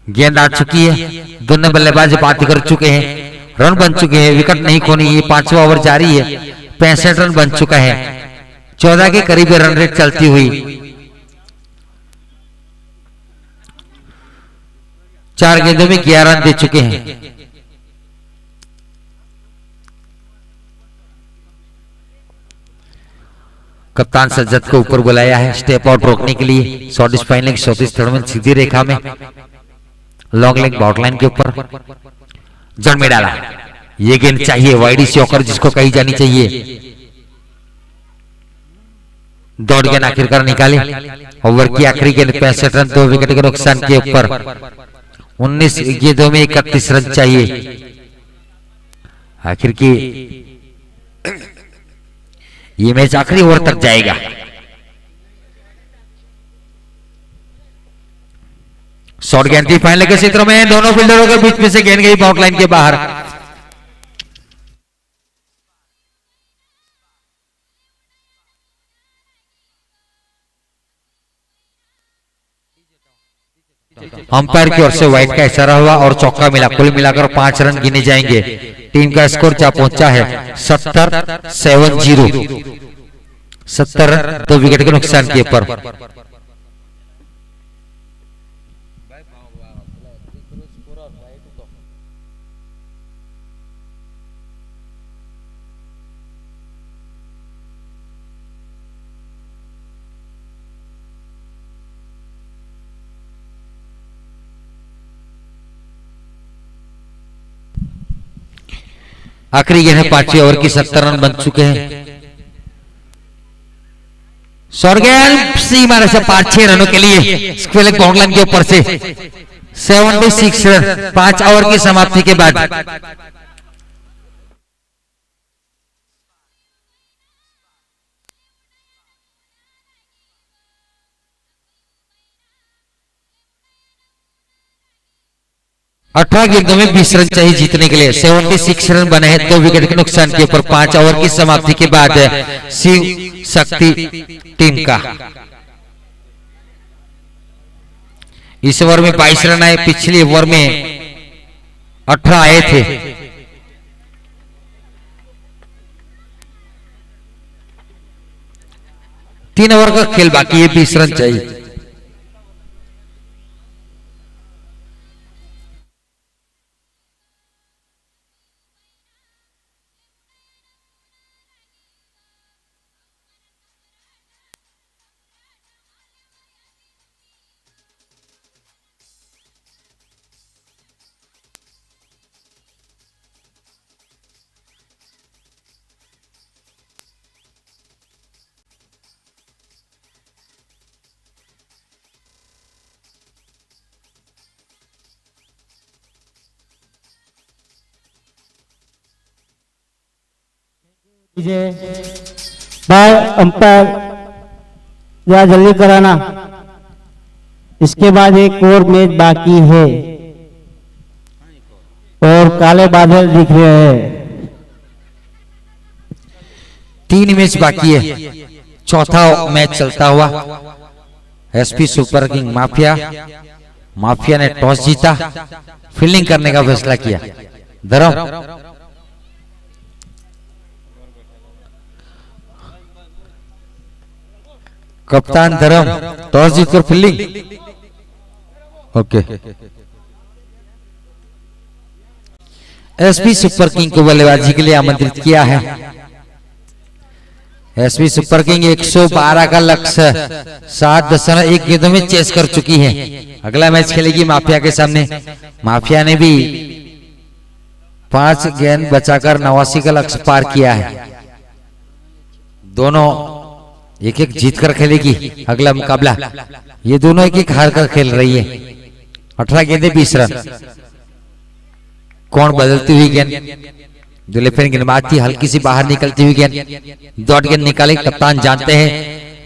गेंद आ चुकी है, दोनों बल्लेबाज बात कर चुके हैं, रन बन चुके हैं, विकेट नहीं खोनी। ये 5वां ओवर जारी है, 65 रन बन चुका है, 14 के करीब रन रेट चलती हुई। 4 गेंदों में 11 रन दे चुके हैं। कप्तान सज्जद को ऊपर बुलाया है स्टेप आउट रोकने के लिए। शॉर्ट स्पाइन लेग 34 थर्ड में सीधी रेखा में, लॉन्ग लेग बॉटलाइन के ऊपर जड़ में डाला। ये गेंद चाहिए वाइड शॉकर जिसको कही जानी चाहिए। दौड़ गेंद आखिरकार निकाले। ओवर की आखिरी गेंद 65 रन, 2 विकेट के नुकसान के ऊपर। 19 गेंदों में 31 रन चाहिए। आखिर की ये मैच आखिरी ओवर तक जाएगा। शॉर्ट गेंद थी फाइनल के क्षेत्र में, दोनों फील्डरों के बीच में से गेंद गई बाउंड लाइन के बाहर। अंपायर की ओर से वाइड का इशारा हुआ और चौका मिला। कुल मिलाकर 5 रन गिने जाएंगे। टीम का स्कोर जा पहुंचा है 70-70। 70 रन, 2 विकेट के नुकसान के ऊपर। आखिरी गेंद है 5वें ओवर की, 70 रन बन चुके हैं। शॉर्ट गेंद सीमा से 5-6 रनों के लिए स्क्वेयर बाउंड लाइन के ऊपर से 76 रन 5 ओवर की समाप्ति के बाद। अठारह गेंदों में 20 रन चाहिए जीतने के लिए। 76 रन बने हैं 2 विकेट के नुकसान के ऊपर 5 ओवर की समाप्ति के बाद शिव शक्ति टीम का। इस ओवर में 22 रन आए, पिछले ओवर में 18 आए थे। तीन ओवर का खेल बाकी है, 20 रन चाहिए। बाय अंपायर या जल्दी कराना। इसके बाद एक और मैच बाकी है और काले बादल दिख रहे हैं। 3 मैच बाकी है, चौथा मैच चलता हुआ। एसपी सुपर किंग माफिया ने टॉस जीता, फील्डिंग करने का फैसला किया। धर्म कप्तान धर्म टॉस जीतकर fielding. Okay, SP super king को बल्लेबाजी के लिए आमंत्रित किया है। एसपी सुपर किंग 112 का लक्ष्य 7.1 गेंदों में चेस कर चुकी है। अगला मैच खेलेगी माफिया के सामने। माफिया ने भी 5 गेंद बचाकर 89 का लक्ष्य पार किया है। दोनों एक जीत कर खेलेगी अगला मुकाबला। ये दोनों एक हार कर खेल रही है। 18 गेंदें 20 रन। कौन बदलती हुई गेंद? दुलेफेन गेंदबाज थी, हल्की सी बाहर निकलती हुई गेंद। डॉट गेंद निकाले। कप्तान जानते हैं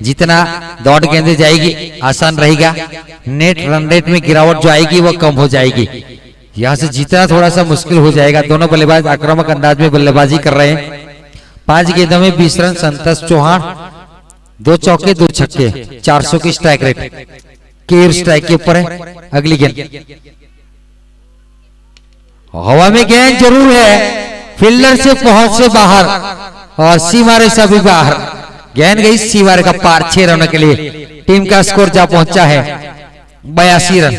जितना डॉट गेंदे जाएगी आसान रहेगा, नेट रन रेट में गिरावट जो आएगी वो कम हो जाएगी। यहां से जीतना थोड़ा सा मुश्किल हो जाएगा। दोनों बल्लेबाज आक्रामक अंदाज में बल्लेबाजी कर रहे हैं। 5 गेंदों में 20 रन। संतोष चौहान 2 चौके 2 छक्के, 400 की स्ट्राइक रेट। केयर स्ट्राइक के ऊपर है। अगली गेंद हवा में गेंद जरूर है, फील्डर से पहुंच से बाहर और सीमारे से भी बाहर। गेंद गई सीमारे का पार, 6 रनों के लिए टीम का स्कोर जा पहुंचा है 82 रन।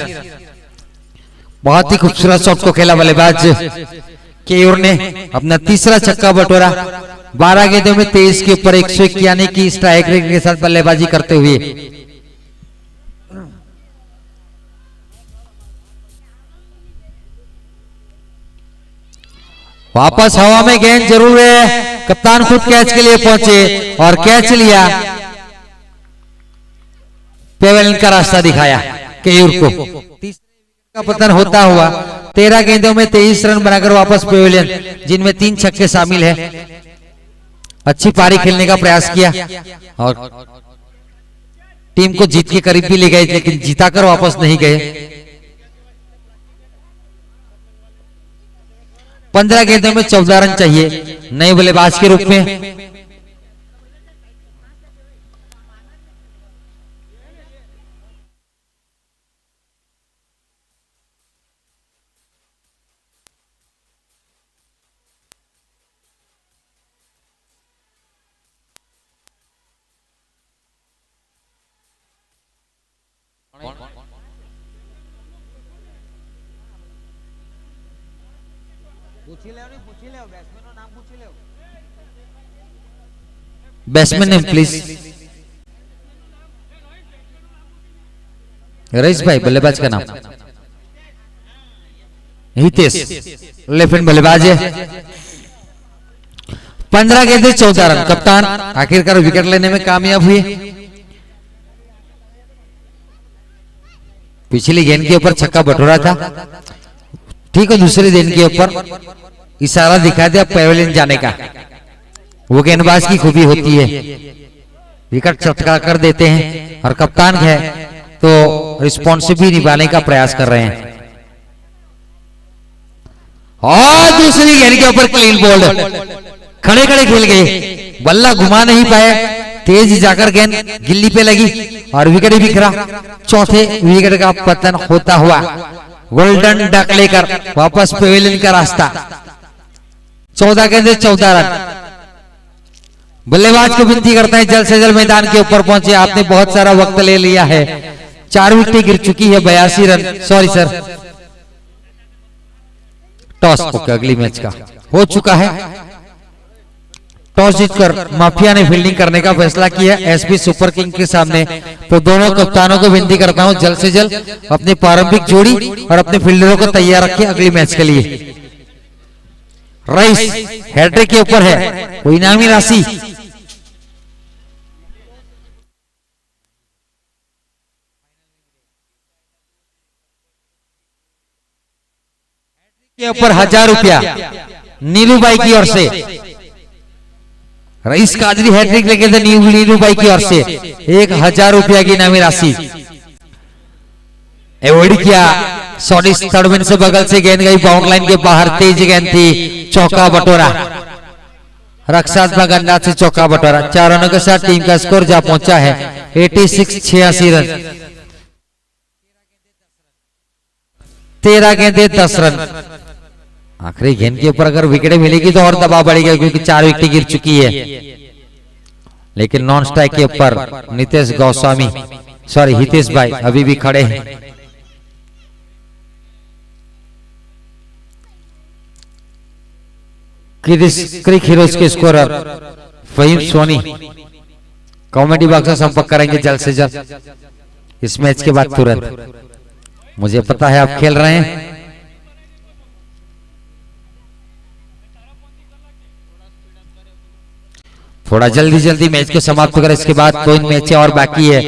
बहुत ही खूबसूरत शॉट को खेला बल्लेबाज केयूर ने, अपना तीसरा छक्का बटोरा। 12 गेंदों में 23 के ऊपर 191 की स्ट्राइक रेट के साथ बल्लेबाजी करते हुए। वापस हवा में गेंद जरूर है, कप्तान खुद कैच के लिए पहुंचे और कैच लिया। पेवेलियन का रास्ता दिखाया केयूर को। का पतन होता हुआ 13 गेंदों में 23 रन बनाकर वापस पेवेलियन, जिनमें 3 छक्के शामिल है। अच्छी पारी खेलने का प्रयास किया और टीम को जीत के करीब भी ले गए, लेकिन जीताकर वापस नहीं गए। 15 गेंदों में 14 रन चाहिए नए बल्लेबाज के रूप में। Batsman name please. रईस भाई बल्लेबाज का नाम। हितेश लेफ्ट हैंड बल्लेबाज है। 15 गेंदे 14 रन। कप्तान आखिरकार विकेट लेने में कामयाब हुए। पिछली गेंद के ऊपर छक्का बटोरा था, ठीक है। दूसरी गेंद के ऊपर इशारा दिखा दिया पेवेलियन जाने का। वो गेंदबाज की खूबी होती है, विकेट चटका कर देते हैं और कप्तान है तो रिस्पॉन्सिबिलिटी निभाने का प्रयास कर रहे हैं। और दूसरी गेंद के ऊपर क्लीन बोल्ड, खड़े खड़े खेल गए, बल्ला घुमा नहीं पाए, तेज जाकर गेंद गिल्ली पे लगी और विकेट भी बिखरा। चौथे विकेट का पतन होता हुआ गोल्डन डक लेकर वापस पेवेलियन का रास्ता। 14 गेंदे 14 रन। बल्लेबाज को विनती करता है जल्द से जल्द मैदान के ऊपर पहुंचे, आपने बहुत सारा वक्त ले लिया है। 4 विकेट गिर चुकी है, 82 run. Sorry sir, toss okay, अगली मैच का हो चुका है। टॉस जीतकर माफिया ने फील्डिंग करने का फैसला किया एसपी सुपर किंग के सामने। तो दोनों कप्तानों को विनती करता हूं जल्द से जल्द अपनी प्रारंभिक जोड़ी और अपने फील्डरों को तैयार रखें अगली मैच के लिए। रईस हैट्रिक के ऊपर है, कोई इनामी राशि के ऊपर 1000 रुपया नीलू बाई की ओर से। रईस कादरी हैट्रिक लेके थे नीलू बाई की ओर से 1000 रुपया की इनामी राशि एवॉइड किया। सॉरी थर्ड से बगल से गेंद गई बाउंड लाइन के बाहर, तेज गेंद थी, चौका बटोरा। रक्षात्मक अंदाज से चौका बटोरा। 4 रनों के साथ टीम का स्कोर जा पहुंचा है 86 रन। 13 गेंदे 10 रन। आखिरी गेंद के ऊपर अगर विकेट मिलेगी तो और दबाव बढ़ेगा, क्योंकि 4 विकेट गिर चुकी है। लेकिन नॉन स्ट्राइक के ऊपर नितेश गोस्वामी सॉरी हितेश भाई अभी भी खड़े हैं। क्रिक हीरोज के scorer Faheem Soni comedy box से संपर्क करेंगे जल्द से जल्द इस मैच के बाद तुरंत। मुझे पता है आप खेल रहे हैं। थोड़ा जल्दी जल्दी मैच को समाप्त कर, इसके बाद 2 मैचें और बाकी है।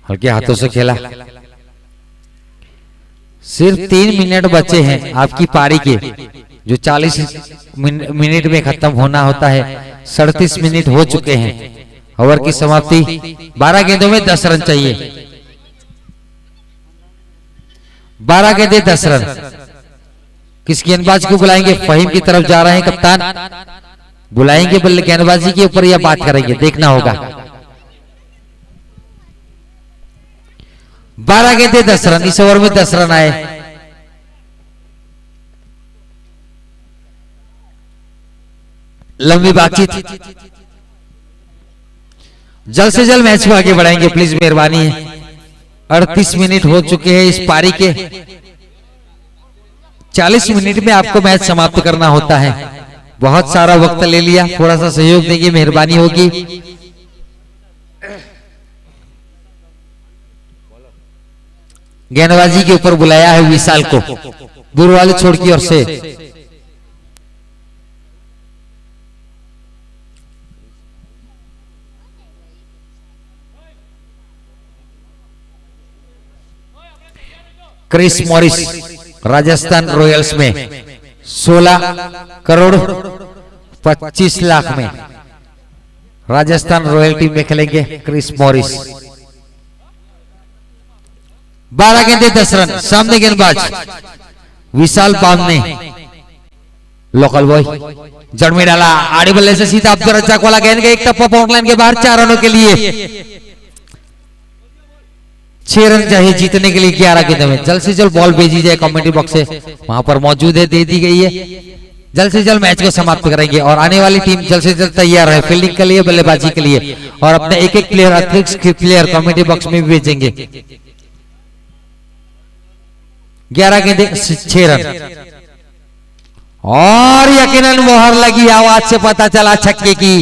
हल्के हाथों से खेला। सिर्फ 3 मिनट बचे हैं आपकी पारी के, जो 40 मिनट में खत्म होना होता है। 37 मिनट हो चुके हैं। ओवर की समाप्ति। 12 गेंदों में 10 रन चाहिए। 12 गेंदे 10 रन। किस गेंदबाज को बुलाएंगे? फहीम की तरफ जा रहे हैं कप्तान। बुलाएंगे बल्ले गेंदबाजी के ऊपर या बात करेंगे, देखना होगा। 12 गेंदे 10 रन, इस ओवर में 10 रन आए। लंबी बातचीत, जल्द से जल्द मैच को आगे बढ़ाएंगे प्लीज, मेहरबानी है। 38 मिनट हो चुके हैं इस पारी के। 40 मिनट में आपको मैच समाप्त करना होता है। बहुत सारा वक्त ले लिया, थोड़ा सा सहयोग देंगे, मेहरबानी होगी। गेंदबाजी के ऊपर बुलाया है विशाल को, दूर वाले छोड़ की ओर से। क्रिस मॉरिस राजस्थान रॉयल्स में 16 करोड़ 25 लाख में राजस्थान रॉयल टीम में खेलेंगे क्रिस मॉरिस। 12 गेंदे 10 रन। सामने गेंदबाज विशाल बामने, लोकल बॉय जड़ में डाला, आड़े बल्ले से सीधा अब्दुल रज्जाक वाला गेंद, एक टप्पा पाउंड के बाहर, 4 रनों के लिए। 6 रन चाहिए जीतने के लिए 11 गेंदों में। जल्द से जल्द बॉल भेजी जाए, कमेंट्री बॉक्स से वहां पर मौजूद है, दे दी गई है। जल्द से जल्द मैच को समाप्त करेंगे और आने वाली टीम जल्द से जल्द तैयार है फील्डिंग के लिए, बल्लेबाजी के लिए, और अपने एक एक प्लेयर, अतिरिक्त प्लेयर कमेंट्री बॉक्स में भी भेजेंगे। 11 गेंदे 6 रन और यकीनन मोहर लगी, आवाज से पता चला छक्के की।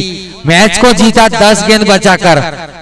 मैच को जीता 10 गेंद बचाकर।